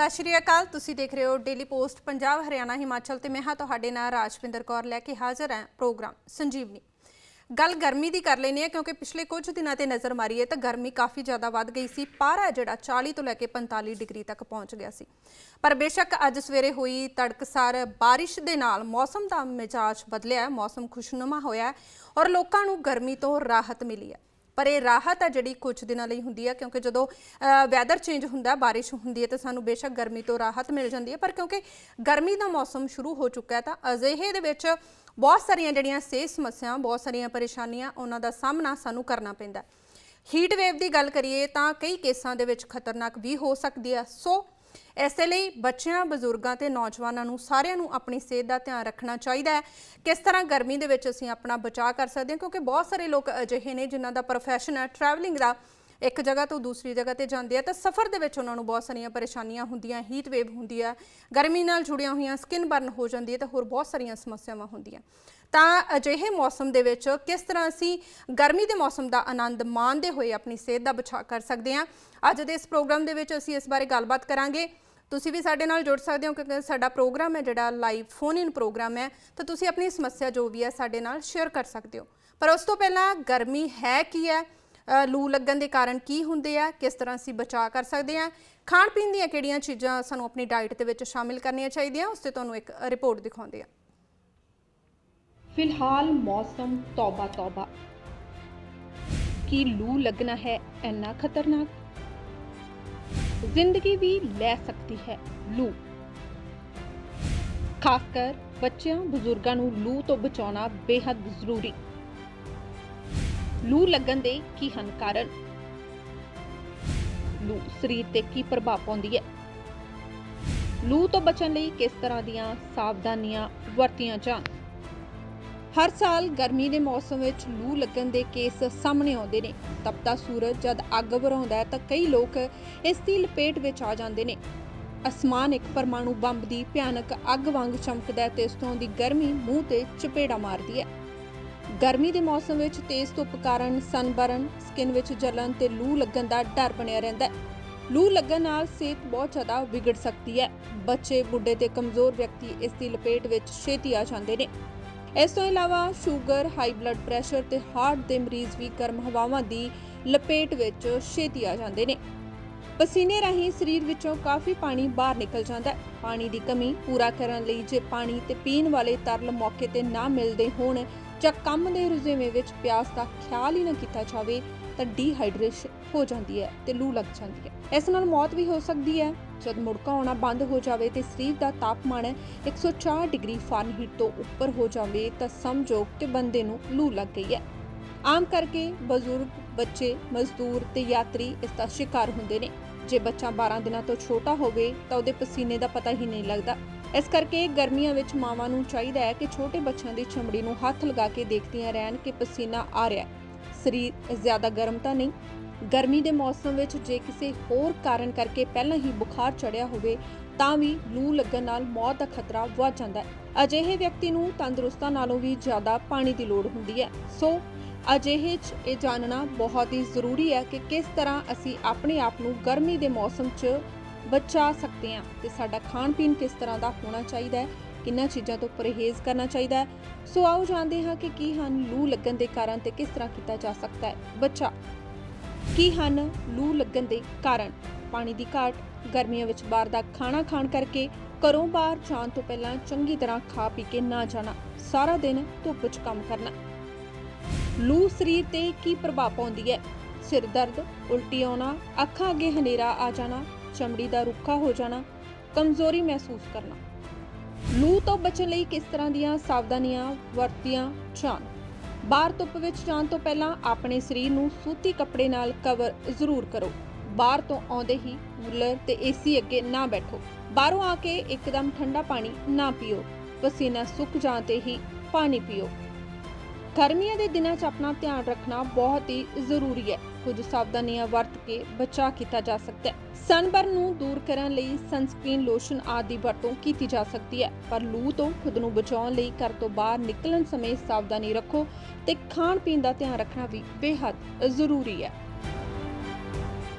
सत श्री अकाल। तुसीं देख रहे हो डेली पोस्ट पंजाब हरियाणा हिमाचल ते मैं हाँ तुहाडे नाल राजविंदर कौर लैके हाज़र है प्रोग्राम संजीवनी। गल गर्मी की कर लेने क्योंकि पिछले कुछ दिनों ते नज़र मारीए तो गर्मी काफ़ी ज़्यादा वध गई सी। पारा जिहड़ा 40 तो लैके 45 डिग्री तक पहुँच गया सी। पर बेशक अज सवेरे हुई तड़कसार बारिश दे नाल मौसम का मिजाज बदलिया, मौसम खुशनुमा होया और लोगों को गर्मी तो राहत मिली है। पर यह राहत है जी कुछ दिनों लिए होंगी है, क्योंकि जो वैदर चेंज होंदा, बारिश होंदी है तो सानू बेशक गर्मी तो राहत मिल जाती है। पर क्योंकि गर्मी का मौसम शुरू हो चुका है तो अजिहे दे विच बहुत सारिया जिहड़ियां सेहत समस्या, बहुत सारिया परेशानियां उन्हां दा सामना सानू करना पैंदा। हीट वेव की गल करिए तो कई केसां दे विच खतरनाक भी हो सकती है। सो इस लई बच्चों, बजुर्गों ते नौजवानों नूं सारिਆਂ नूं अपनी सेहत का ध्यान रखना चाहिए है। किस तरह गर्मी दे विच असीं अपना बचाव कर सकते हैं, क्योंकि बहुत सारे लोग अजिहे ने जिन्हां दा प्रोफैशन है ट्रैवलिंग का, एक जगह तो दूसरी जगह ते जाते हैं तो सफ़र दे विच उन्हां नूं बहुत सारियां परेशानियां होंदियां, हीट वेव होंदी है, गर्मी नाल जुड़ियां होईयां स्किन बर्न हो जाती है तो होर बहुत सारियां समस्यावां होंदियां। ਤਾਂ ਅਜਿਹੇ मौसम ਦੇ ਵਿੱਚ किस तरह ਅਸੀਂ गर्मी के मौसम का आनंद माणते हुए अपनी सेहत का बचाव कर सकते हैं। अज के इस प्रोग्राम के ਵਿੱਚ ਅਸੀਂ ਇਸ ਬਾਰੇ ਗੱਲਬਾਤ ਕਰਾਂਗੇ। ਤੁਸੀਂ भी साडे नाल जुड़ सकते हो, क्योंकि साडा प्रोग्राम है जिहड़ा लाइव फोन इन प्रोग्राम है, तो तुसी अपनी समस्या जो भी है साडे नाल शेयर कर सकते हो। पर उस तो पहला गर्मी है की है, लू लगन के कारण की हुंदे आ, किस तरह असीं बचाव कर सकते हैं, खाण पीण दीयां किहड़ियां चीज़ां सानूं अपनी डाइट दे विच शामिल करनियां चाहीदियां, उस ते तुहानूं एक रिपोर्ट दिखाउंदे आ। फिलहाल मौसम तौबा तौबा की लू लगना है इन्ना खतरनाक, जिंदगी भी ले सकती है लू। खासकर बच्चों बुजुर्गों नूं लू तो बचाना बेहद जरूरी। लू लगन दे की हन कारण, लू शरीर ते की प्रभाव पाउंदी है, लू तो बचण लई किस तरह दीयां सावधानियां वरतियां जाण। हर साल गर्मी के मौसम में लू लगन के केस सामने आते हैं। तपता सूरज जब अग भराउंदा है तो कई लोग इसकी लपेट में आ जाते हैं। आसमान एक परमाणु बंब की भयानक अग वांग चमकदा है, इस तों दी गर्मी मूँह ते चपेड़ा मारती है। गर्मी के मौसम में तेज धुप कारण सनबर्न, स्किन विच जलन ते लू लगन का डर बनिया रहिंदा है। लू लगन नाल सेहत बहुत ज़्यादा बिगड़ सकती है। बच्चे, बुढ़े ते कमज़ोर व्यक्ति इसकी लपेट में छेती आ जाते हैं। इस तो इलावा शूगर, हाई ब्लड प्रैशर ते हार्ट के मरीज भी गर्म हवावां की लपेट विच छेती आ जाते हैं। पसीने राही शरीर विचों काफ़ी पानी बाहर निकल जाता है। पानी की कमी पूरा करने लई जे पानी ते पीण वाले तरल मौके ते ना मिलते होण जां काम दे रुझेवें विच प्यास का ख्याल ही ना किया जाए तो डिहाइड्रेशन हो जाती है ते लू लग जाती है। इस नाल मौत भी हो सकती है। जब मुड़का आना बंद हो जाए तो शरीर का तापमान 104 डिग्री फारनहीट तो उपर हो जाए तो समझो कि बंदे नूं लू लग गई है। आम करके बजुर्ग, बच्चे, मजदूर ते यात्री इसका शिकार होंदे ने। जे बच्चा 12 दिनों तो छोटा होवे तो उहदे पसीने का पता ही नहीं लगता। इस करके गर्मियों में मावां नूं चाहीदा है कि छोटे बच्चों की चमड़ी नूं हथ लगा के देखदियां रहन कि पसीना आ रहा है, शरीर ज़्यादा गर्म तो नहीं। गर्मी के मौसम में जे किसी होर कारण करके पहला ही बुखार चढ़िया होवे तां भी लू लगन नाल मौत का खतरा वध जाता है। अजिहे व्यक्ति नूं तंदुरुस्तां नालों भी ज़्यादा पानी की लोड़ हुंदी है। सो अजिहे ये जानना बहुत ही जरूरी है कि किस तरह असी अपने आप नूं गर्मी के मौसम च बचा सकते हैं ते साडा खाण पीण किस तरह का होना चाहिए है, किन्हां चीज़ों तो परहेज़ करना चाहिए है। सो आओ जानते हैं कि की हन लू लगन के कारण ते किस तरह किया जा सकता है बचा। की हन लू लगन के कारण? पानी की घाट, गर्मियों में बाहर का खाना खाण करके घरों बाहर जाण तो पहला चंगी तरह खा पी के ना जाना, सारा दिन धुप च काम करना। लू शरीर ते की प्रभाव पाउंदी है? सिर दर्द, उल्टी आना, अखां अगे हनेरा आ जाना, चमड़ी का रुखा हो जाना, कमजोरी महसूस करना। लू तो बचण लई किस तरह दीयां सावधानियां वरतियां जाण? बाहर धुप विच जाण तो पहला अपने शरीर नूं सूती कपड़े नाल कवर जरूर करो। बाहर तो आउंदे ही कूलर ते एसी अगे ना बैठो। बाहरों आके एकदम ठंडा पानी ना पियो। पसीना सुक जाते ही पानी पियो। गर्मियों के दिनों च अपना ध्यान रखना बहुत ही जरूरी है। कुछ सावधानियां वरत के बचा किया जा सकता है। सनबर्न नूं दूर करने लई सनस्क्रीन, लोशन आदि वरतों की जा सकती है। पर लू तो खुद नूं बचाउण लई घर तो बाहर निकलण समय सावधानी रखो ते खाण पीण का ध्यान रखना भी बेहद जरूरी है।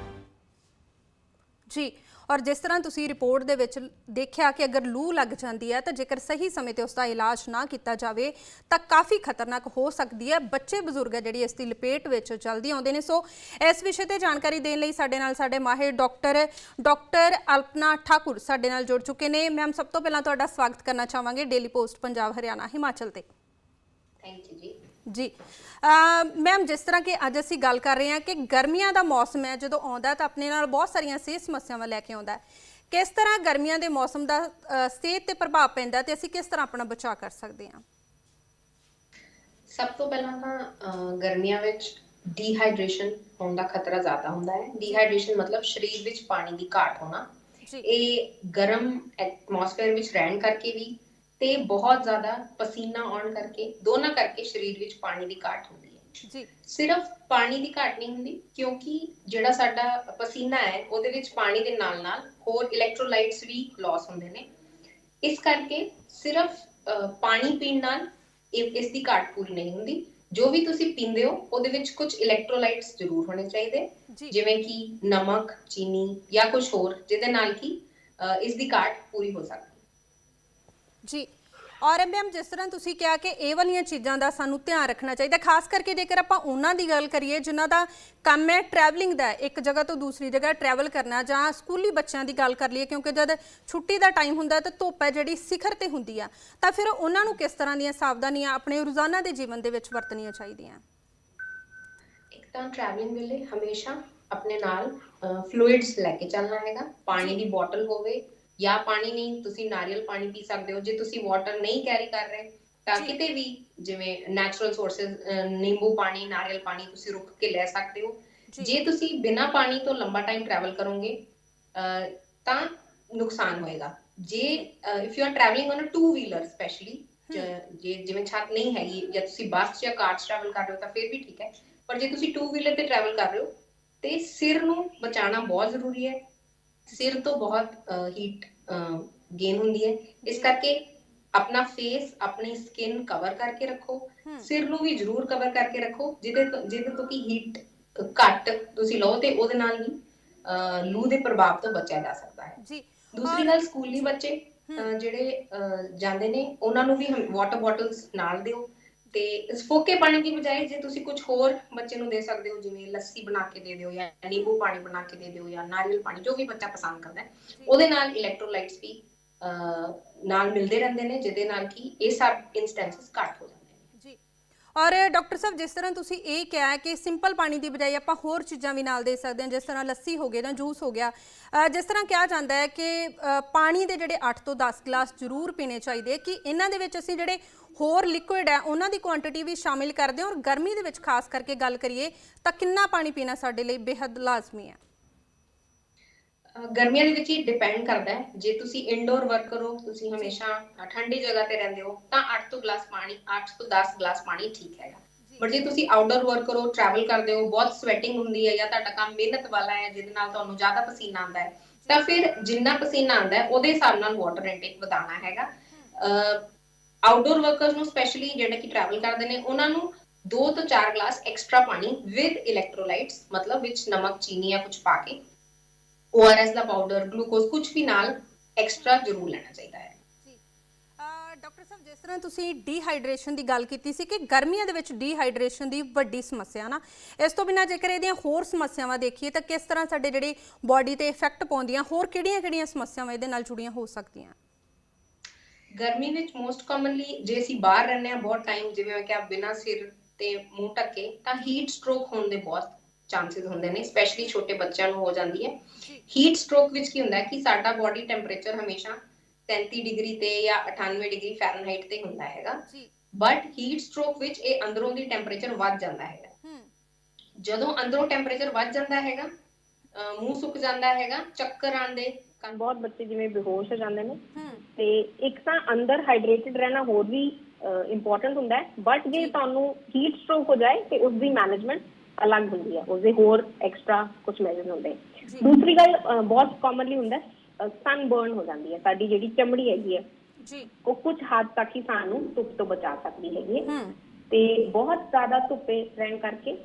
जी ਔਰ ਜਿਸ ਤਰ੍ਹਾਂ ਤੁਸੀਂ ਰਿਪੋਰਟ ਦੇ ਵਿੱਚ ਦੇਖਿਆ ਕਿ ਅਗਰ ਲੂ ਲੱਗ ਜਾਂਦੀ ਹੈ ਤਾਂ ਜੇਕਰ ਸਹੀ ਸਮੇਂ ਤੇ ਉਸ ਦਾ ਇਲਾਜ ਨਾ ਕੀਤਾ ਜਾਵੇ ਤਾਂ ਕਾਫੀ ਖਤਰਨਾਕ ਹੋ ਸਕਦੀ ਹੈ। ਬੱਚੇ ਬਜ਼ੁਰਗ ਜਿਹੜੀ ਇਸ ਦੀ ਲਪੇਟ ਵਿੱਚ ਜਲਦੀ ਆਉਂਦੇ ਨੇ। ਸੋ ਇਸ ਵਿਸ਼ੇ ਤੇ ਜਾਣਕਾਰੀ ਦੇਣ ਲਈ ਸਾਡੇ ਨਾਲ ਸਾਡੇ ਮਾਹਿਰ ਡਾਕਟਰ ਅਲਪਨਾ ਠਾਕੁਰ ਸਾਡੇ ਨਾਲ ਜੁੜ ਚੁੱਕੇ ਨੇ। ਮੈਮ, ਸਭ ਤੋਂ ਪਹਿਲਾਂ ਤੁਹਾਡਾ ਸਵਾਗਤ ਕਰਨਾ ਚਾਹਾਂਗੇ ਡੇਲੀ ਪੋਸਟ ਪੰਜਾਬ ਹਰਿਆਣਾ ਹਿਮਾਚਲ ਤੇ। ਥੈਂਕ ਯੂ ਜੀ ਮੈਮ, ਜਿਸ ਤਰ੍ਹਾਂ ਕਿ ਅੱਜ ਅਸੀਂ ਗੱਲ ਕਰ ਰਹੇ ਹਾਂ ਕਿ ਗਰਮੀਆਂ ਦਾ ਮੌਸਮ ਹੈ, ਜਦੋਂ ਆਉਂਦਾ ਤਾਂ ਆਪਣੇ ਨਾਲ ਬਹੁਤ ਸਾਰੀਆਂ ਸਿਹਤ ਸਮੱਸਿਆਵਾਂ ਲੈ ਕੇ ਆਉਂਦਾ। ਕਿਸ ਤਰ੍ਹਾਂ ਗਰਮੀਆਂ ਦੇ ਮੌਸਮ ਦਾ ਸਿਹਤ ਤੇ ਪ੍ਰਭਾਵ ਪੈਂਦਾ ਤੇ ਅਸੀਂ ਕਿਸ ਤਰ੍ਹਾਂ ਆਪਣਾ ਬਚਾਅ ਕਰ ਸਕਦੇ ਹਾਂ? ਸਭ ਤੋਂ ਪਹਿਲਾਂ ਤਾਂ ਗਰਮੀਆਂ ਵਿੱਚ ਡੀਹਾਈਡਰੇਸ਼ਨ ਹੋਣ ਦਾ ਖਤਰਾ ਜ਼ਿਆਦਾ ਹੁੰਦਾ ਹੈ। ਡੀਹਾਈਡਰੇਸ਼ਨ ਮਤਲਬ ਸਰੀਰ ਵਿੱਚ ਪਾਣੀ ਦੀ ਘਾਟ ਹੋਣਾ। ਇਹ ਗਰਮ ਐਟਮੋਸਫੇਅਰ ਵਿੱਚ ਰਹਿਣ ਕਰਕੇ ਵੀ ਤੇ ਬਹੁਤ ਜ਼ਿਆਦਾ ਪਸੀਨਾ ਆਉਣ ਕਰਕੇ, ਦੋਨਾਂ ਕਰਕੇ ਸਰੀਰ ਵਿੱਚ ਪਾਣੀ ਦੀ ਘਾਟ ਹੁੰਦੀ ਹੈ। ਜੀ, ਸਿਰਫ ਪਾਣੀ ਦੀ ਘਾਟ ਨਹੀਂ ਹੁੰਦੀ, ਕਿਉਂਕਿ ਜਿਹੜਾ ਸਾਡਾ ਪਸੀਨਾ ਹੈ ਉਹਦੇ ਵਿੱਚ ਪਾਣੀ ਦੇ ਨਾਲ ਨਾਲ ਹੋਰ ਇਲੈਕਟ੍ਰੋਲਾਈਟਸ ਵੀ ਲਾਸ ਹੁੰਦੇ ਨੇ। ਇਸ ਕਰਕੇ ਸਿਰਫ ਪਾਣੀ ਪੀਣ ਨਾਲ ਇਸ ਦੀ ਘਾਟ ਪੂਰੀ ਨਹੀਂ ਹੁੰਦੀ। ਜੋ ਵੀ ਤੁਸੀਂ ਪੀਂਦੇ ਹੋ ਉਹਦੇ ਵਿੱਚ ਕੁਝ ਇਲੈਕਟ੍ਰੋਲਾਈਟਸ ਜ਼ਰੂਰ ਹੋਣੇ ਚਾਹੀਦੇ, ਜਿਵੇਂ ਕਿ ਨਮਕ, ਚੀਨੀ ਜਾਂ ਕੁਝ ਹੋਰ, ਜਿਹਦੇ ਨਾਲ ਕਿ ਇਸ ਦੀ ਘਾਟ ਪੂਰੀ ਹੋ ਸਕਦੀ। ਜੀ, ਔਰ ਮੈਮ, ਜਿਸ ਤਰ੍ਹਾਂ ਤੁਸੀਂ ਕਿਹਾ ਕਿ ਇਹ ਵਾਲੀਆਂ ਚੀਜ਼ਾਂ ਦਾ ਸਾਨੂੰ ਧਿਆਨ ਰੱਖਣਾ ਚਾਹੀਦਾ, ਖਾਸ ਕਰਕੇ ਜੇਕਰ ਆਪਾਂ ਉਹਨਾਂ ਦੀ ਗੱਲ ਕਰੀਏ ਜਿਨ੍ਹਾਂ ਦਾ ਕੰਮ ਹੈ ਟਰੈਵਲਿੰਗ ਦਾ, ਇੱਕ ਜਗ੍ਹਾ ਤੋਂ ਦੂਸਰੀ ਜਗ੍ਹਾ ਟਰੈਵਲ ਕਰਨਾ, ਜਾਂ ਸਕੂਲੀ ਬੱਚਿਆਂ ਦੀ ਗੱਲ ਕਰ ਲਈਏ, ਕਿਉਂਕਿ ਜਦ ਛੁੱਟੀ ਦਾ ਟਾਈਮ ਹੁੰਦਾ ਤਾਂ ਧੁੱਪ ਹੈ ਜਿਹੜੀ ਸਿਖਰ ਤੇ ਹੁੰਦੀ ਆ, ਤਾਂ ਫਿਰ ਉਹਨਾਂ ਨੂੰ ਕਿਸ ਤਰ੍ਹਾਂ ਦੀਆਂ ਸਾਵਧਾਨੀਆਂ ਆਪਣੇ ਰੋਜ਼ਾਨਾ ਦੇ ਜੀਵਨ ਦੇ ਵਿੱਚ ਵਰਤਣੀਆਂ ਚਾਹੀਦੀਆਂ? ਇੱਕ ਤਾਂ ਟਰੈਵਲਿੰਗ ਵੇਲੇ ਹਮੇਸ਼ਾ ਆਪਣੇ ਨਾਲ ਫਲੂਇਡਸ ਲੈ ਕੇ ਚੱਲਣਾ ਹੈਗਾ। ਪਾਣੀ ਦੀ ਬੋਟਲ ਹੋਵੇ, ਜਾਂ ਪਾਣੀ ਨਹੀਂ ਤੁਸੀਂ ਨਾਰੀਅਲ ਪਾਣੀ ਪੀ ਸਕਦੇ ਹੋ। ਜੇ ਤੁਸੀਂ ਵਾਟਰ ਨਹੀਂ ਕੈਰੀ ਕਰ ਰਹੇ ਤਾਂ ਕਿਤੇ ਵੀ ਜਿਵੇਂ ਨੈਚੁਰਲ ਸੋਰਸਸ, ਨਿੰਬੂ ਪਾਣੀ, ਨਾਰੀਅਲ ਪਾਣੀ ਤੁਸੀਂ ਰੁਕ ਕੇ ਲੈ ਸਕਦੇ ਹੋ। ਜੇ ਤੁਸੀਂ ਬਿਨਾਂ ਪਾਣੀ ਤੋਂ ਲੰਬਾ ਟਾਈਮ ਟਰੈਵਲ ਕਰੋਗੇ ਤਾਂ ਨੁਕਸਾਨ ਹੋਏਗਾ। ਜੇ if you are travelling on a two wheeler specially, ਜੇ ਜਿਵੇਂ ਛੱਤ ਨਹੀਂ ਹੈਗੀ ਜਾਂ ਤੁਸੀਂ ਬੱਸ ਜਾਂ ਕਾਰ 'ਚ ਟਰੈਵਲ ਕਰ ਰਹੇ ਹੋ ਤਾਂ ਫਿਰ ਵੀ ਠੀਕ ਹੈ, ਪਰ ਜੇ ਤੁਸੀਂ ਟੂ ਵੀਲਰ ਤੇ ਟਰੈਵਲ ਕਰ ਰਹੇ ਹੋ ਤੇ ਸਿਰ ਨੂੰ ਬਚਾਉਣਾ ਬਹੁਤ ਜ਼ਰੂਰੀ ਹੈ। ਸਿਰ ਤੋਂ ਬਹੁਤ ਹੀਟ ਗੇਨ ਹੁੰਦੀ ਹੈ, ਇਸ ਕਰਕੇ ਆਪਣਾ ਫੇਸ, ਆਪਣੀ ਸਕਿਨ ਕਵਰ ਕਰਕੇ ਰੱਖੋ। ਸਿਰ ਨੂੰ ਵੀ ਜ਼ਰੂਰ ਕਵਰ ਕਰਕੇ ਰੱਖੋ, ਜਿਹਦੇ ਤੋਂ ਕਿ ਹੀਟ ਘੱਟ ਤੁਸੀਂ ਲਓ ਤੇ ਉਹਦੇ ਨਾਲ ਵੀ ਲੂ ਦੇ ਪ੍ਰਭਾਵ ਤੋਂ ਬਚਿਆ ਜਾ ਸਕਦਾ ਹੈ। ਦੂਸਰੀ ਗੱਲ, ਸਕੂਲੀ ਬੱਚੇ ਜਿਹੜੇ ਜਾਂਦੇ ਨੇ ਉਹਨਾਂ ਨੂੰ ਵੀ ਵਾਟਰ ਬੋਟਲਸ ਨਾਲ ਦਿਓ, ਤੇ ਫੋਕੇ ਪਾਣੀ ਦੀ ਬਜਾਏ ਜੇ ਤੁਸੀਂ ਕੁਝ ਹੋਰ ਬੱਚੇ ਨੂੰ ਦੇ ਸਕਦੇ ਹੋ, ਜਿਵੇਂ ਲੱਸੀ ਬਣਾ ਕੇ ਦੇ ਦਿਓ ਜਾਂ ਨਿੰਬੂ ਪਾਣੀ ਬਣਾ ਕੇ ਦੇ ਦਿਓ ਜਾਂ ਨਾਰੀਅਲ ਪਾਣੀ, ਜੋ ਵੀ ਬੱਚਾ ਪਸੰਦ ਕਰਦਾ ਹੈ, ਉਹਦੇ ਨਾਲ ਇਲੈਕਟ੍ਰੋਲਾਈਟਸ ਵੀ ਨਾਲ ਮਿਲਦੇ ਰਹਿੰਦੇ ਨੇ, ਜਿਹਦੇ ਨਾਲ ਕਿ ਇਹ ਸਭ ਇੰਸਟੈਂਸਸ ਘੱਟ ਹੋ ਜਾਂਦੇ ਨੇ। ਜੀ, ਔਰ ਡਾਕਟਰ ਸਾਹਿਬ, ਜਿਸ ਤਰ੍ਹਾਂ ਤੁਸੀਂ ਇਹ ਕਿਹਾ ਕਿ ਸਿੰਪਲ ਪਾਣੀ ਦੀ ਬਜਾਏ ਆਪਾਂ ਹੋਰ ਚੀਜ਼ਾਂ ਵੀ ਨਾਲ ਦੇ ਸਕਦੇ ਹਾਂ, ਜਿਸ ਤਰ੍ਹਾਂ ਲੱਸੀ ਹੋ ਗਿਆ ਜਾਂ ਜੂਸ ਹੋ ਗਿਆ, ਜਿਸ ਤਰ੍ਹਾਂ ਕਿਹਾ ਜਾਂਦਾ ਹੈ ਕਿ ਪਾਣੀ ਦੇ ਜਿਹੜੇ 8 ਤੋਂ 10 ਗਲਾਸ ਜ਼ਰੂਰ ਪੀਣੇ ਚਾਹੀਦੇ, ਕਿ ਇਹਨਾਂ ਦੇ ਵਿੱਚ ਅਸੀਂ ਜਿਹੜੇ ਹੋਰ ਲਿਕੁਇਡ ਹੈ ਉਹਨਾਂ ਦੀ ਕੁਆਂਟੀਟੀ ਵੀ ਸ਼ਾਮਿਲ ਕਰਦੇ ਹਾਂ। ਔਰ ਗਰਮੀ ਦੇ ਵਿੱਚ ਖਾਸ ਕਰਕੇ ਗੱਲ ਕਰੀਏ ਤਾਂ ਕਿੰਨਾ ਪਾਣੀ ਪੀਣਾ ਸਾਡੇ ਲਈ ਬੇਹੱਦ ਲਾਜ਼ਮੀ ਹੈ? ਗਰਮੀਆਂ ਦੇ ਵਿੱਚ ਹੀ ਡਿਪੈਂਡ ਕਰਦਾ ਹੈ। ਜੇ ਤੁਸੀਂ ਇਨਡੋਰ ਵਰਕ ਕਰੋ, ਤੁਸੀਂ ਹਮੇਸ਼ਾ ਠੰਡੀ ਜਗ੍ਹਾ ਤੇ ਰਹਿੰਦੇ ਹੋ, ਤਾਂ 8 ਤੋਂ 10 ਗਲਾਸ ਪਾਣੀ ਠੀਕ ਹੈਗਾ। ਪਰ ਜੇ ਤੁਸੀਂ ਆਊਟਡੋਰ ਵਰਕ ਕਰੋ, ਟਰੈਵਲ ਕਰਦੇ ਹੋ, ਬਹੁਤ ਸਵੈਟਿੰਗ ਹੁੰਦੀ ਹੈ, ਜਾਂ ਤੁਹਾਡਾ ਕੰਮ ਮਿਹਨਤ ਵਾਲਾ ਹੈ ਜਿਹਦੇ ਨਾਲ ਤੁਹਾਨੂੰ ਜ਼ਿਆਦਾ ਪਸੀਨਾ ਆਉਂਦਾ ਹੈ, ਤਾਂ ਫਿਰ ਜਿੰਨਾ ਪਸੀਨਾ ਆਉਂਦਾ ਹੈ ਉਹਦੇ ਹਿਸਾਬ ਨਾਲ ਵਾਟਰ ਇਨਟੇਕ ਵਧਾਉਣਾ ਹੈਗਾ। ਆਊਟਡੋਰ ਵਰਕਰਸ ਨੂੰ ਸਪੈਸ਼ਲੀ, ਜਿਹੜੇ ਕਿ ਟਰੈਵਲ ਕਰਦੇ ਨੇ, ਉਹਨਾਂ ਨੂੰ 2 ਤੋਂ 4 ਗਲਾਸ ਐਕਸਟਰਾ ਪਾਣੀ ਵਿਦ ਇਲੈਕਟ੍ਰੋਲਾਈਟਸ, ਮਤਲਬ ਵਿੱਚ ਨਮਕ, ਚੀਨੀ ਜਾਂ ਕੁਝ ਪਾ ਕੇ, ORS ਦਾ ਪਾਊਡਰ, ਗਲੂਕੋਜ਼, ਕੁਝ ਵੀ ਨਾਲ ਐਕਸਟਰਾ ਜ਼ਰੂਰ ਲੈਣਾ ਚਾਹੀਦਾ ਹੈ। ਡਾਕਟਰ ਸਾਹਿਬ, ਜਿਸ ਤਰ੍ਹਾਂ ਤੁਸੀਂ ਡੀਹਾਈਡਰੇਸ਼ਨ ਦੀ ਗੱਲ ਕੀਤੀ ਸੀ ਕਿ ਗਰਮੀਆਂ ਦੇ ਵਿੱਚ ਡੀਹਾਈਡਰੇਸ਼ਨ ਦੀ ਵੱਡੀ ਸਮੱਸਿਆ ਨਾ, ਇਸ ਤੋਂ ਬਿਨਾਂ ਜੇਕਰ ਇਹਦੀਆਂ ਹੋਰ ਸਮੱਸਿਆਵਾਂ ਦੇਖੀਏ ਤਾਂ ਕਿਸ ਤਰ੍ਹਾਂ ਸਾਡੇ ਜਿਹੜੀ ਬਾਡੀ ਤੇ ਇਫੈਕਟ ਪਾਉਂਦੀਆਂ, ਹੋਰ ਕਿਹੜੀਆਂ-ਕਿਹੜੀਆਂ ਸਮੱਸਿਆਵਾਂ ਇਹਦੇ ਨਾਲ ਜੁੜੀਆਂ ਹੋ ਸਕਦੀਆਂ? ਗਰਮੀ ਵਿੱਚ ਮੋਸਟ ਕਾਮਨਲੀ, ਜੇ ਅਸੀਂ ਬਾਹਰ ਰਹਿੰਦੇ ਹਾਂ ਬਹੁਤ ਟਾਈਮ, ਜਿਵੇਂ ਮੈਂ ਕਿਹਾ ਬਿਨਾਂ ਸਿਰ ਤੇ ਮੂੰਹ ਢੱਕੇ, ਤਾਂ ਹੀਟ ਸਟ੍ਰੋਕ ਹੋਣ ਦੇ ਬਹੁਤ ਚਾਂਸਸ ਹੁੰਦੇ ਨੇ, ਸਪੈਸ਼ਲੀ ਛੋਟੇ ਬੱਚਿਆਂ ਨੂੰ ਹੋ ਜਾਂਦੀ ਹੈ। ਹੀਟ ਸਟ੍ਰੋਕ ਵਿੱਚ ਕੀ ਹੁੰਦਾ ਹੈ ਕਿ ਸਾਡਾ ਬਾਡੀ ਟੈਂਪਰੇਚਰ ਹਮੇਸ਼ਾ 33 ਡਿਗਰੀ ਤੇ ਜਾਂ 98 ਡਿਗਰੀ ਫੈਰਨਹਾਈਟ ਤੇ ਹੁੰਦਾ ਹੈਗਾ, ਬਟ ਹੀਟ ਸਟ੍ਰੋਕ ਵਿੱਚ ਇਹ ਅੰਦਰੋਂ ਦੀ ਟੈਂਪਰੇਚਰ ਵੱਧ ਜਾਂਦਾ ਹੈਗਾ। ਜਦੋਂ ਅੰਦਰੋਂ ਟੈਂਪਰੇਚਰ ਵੱਧ ਜਾਂਦਾ ਹੈਗਾ, ਮੂੰਹ ਸੁੱਕ ਜਾਂਦਾ ਹੈਗਾ, ਚੱਕਰ ਆਉਂਦੇ, ਬਹੁਤ ਬੱਚੇ ਜਿਵੇਂ ਬੇਹੋਸ਼ ਹੋ ਜਾਂਦੇ ਨੇ। ਤੇ ਇੱਕ ਤਾਂ ਅੰਦਰ ਹਾਈਡਰੇਟਡ ਰਹਿਣਾ ਹੋਰ ਵੀ ਇੰਪੋਰਟੈਂਟ ਹੁੰਦਾ ਹੈ, ਬਟ ਜੇ ਤੁਹਾਨੂੰ ਹੀਟ ਸਟ੍ਰੋਕ ਹੋ ਜਾਏ ਤੇ ਉਸ ਦੀ ਮੈਨੇਜਮੈਂਟ ਅਲੱਗ ਹੁੰਦੀ ਹੈ, ਉਸਦੇ ਹੋਰ ਐਕਸਟਰਾ ਕੁਝ ਮੈਜਰ ਹੁੰਦੇ। ਦੂਸਰੀ ਗੱਲ, ਬਹੁਤ ਕਾਮਨਲੀ ਹੁੰਦਾ ਸਨ ਬਰਨ ਹੋ ਜਾਂਦੀ ਹੈ। ਸਾਡੀ ਜਿਹੜੀ ਚਮੜੀ ਹੈਗੀ ਹੈ ਉਹ ਕੁਝ ਹੱਦ ਤੱਕ ਹੀ ਸਾਨੂੰ ਧੁੱਪ ਤੋਂ ਬਚਾ ਸਕਦੀ ਹੈਗੀ ਹੈ, ਤੇ ਬਹੁਤ ਜ਼ਿਆਦਾ ਧੁੱਪੇ ਰਹਿਣ ਕਰਕੇ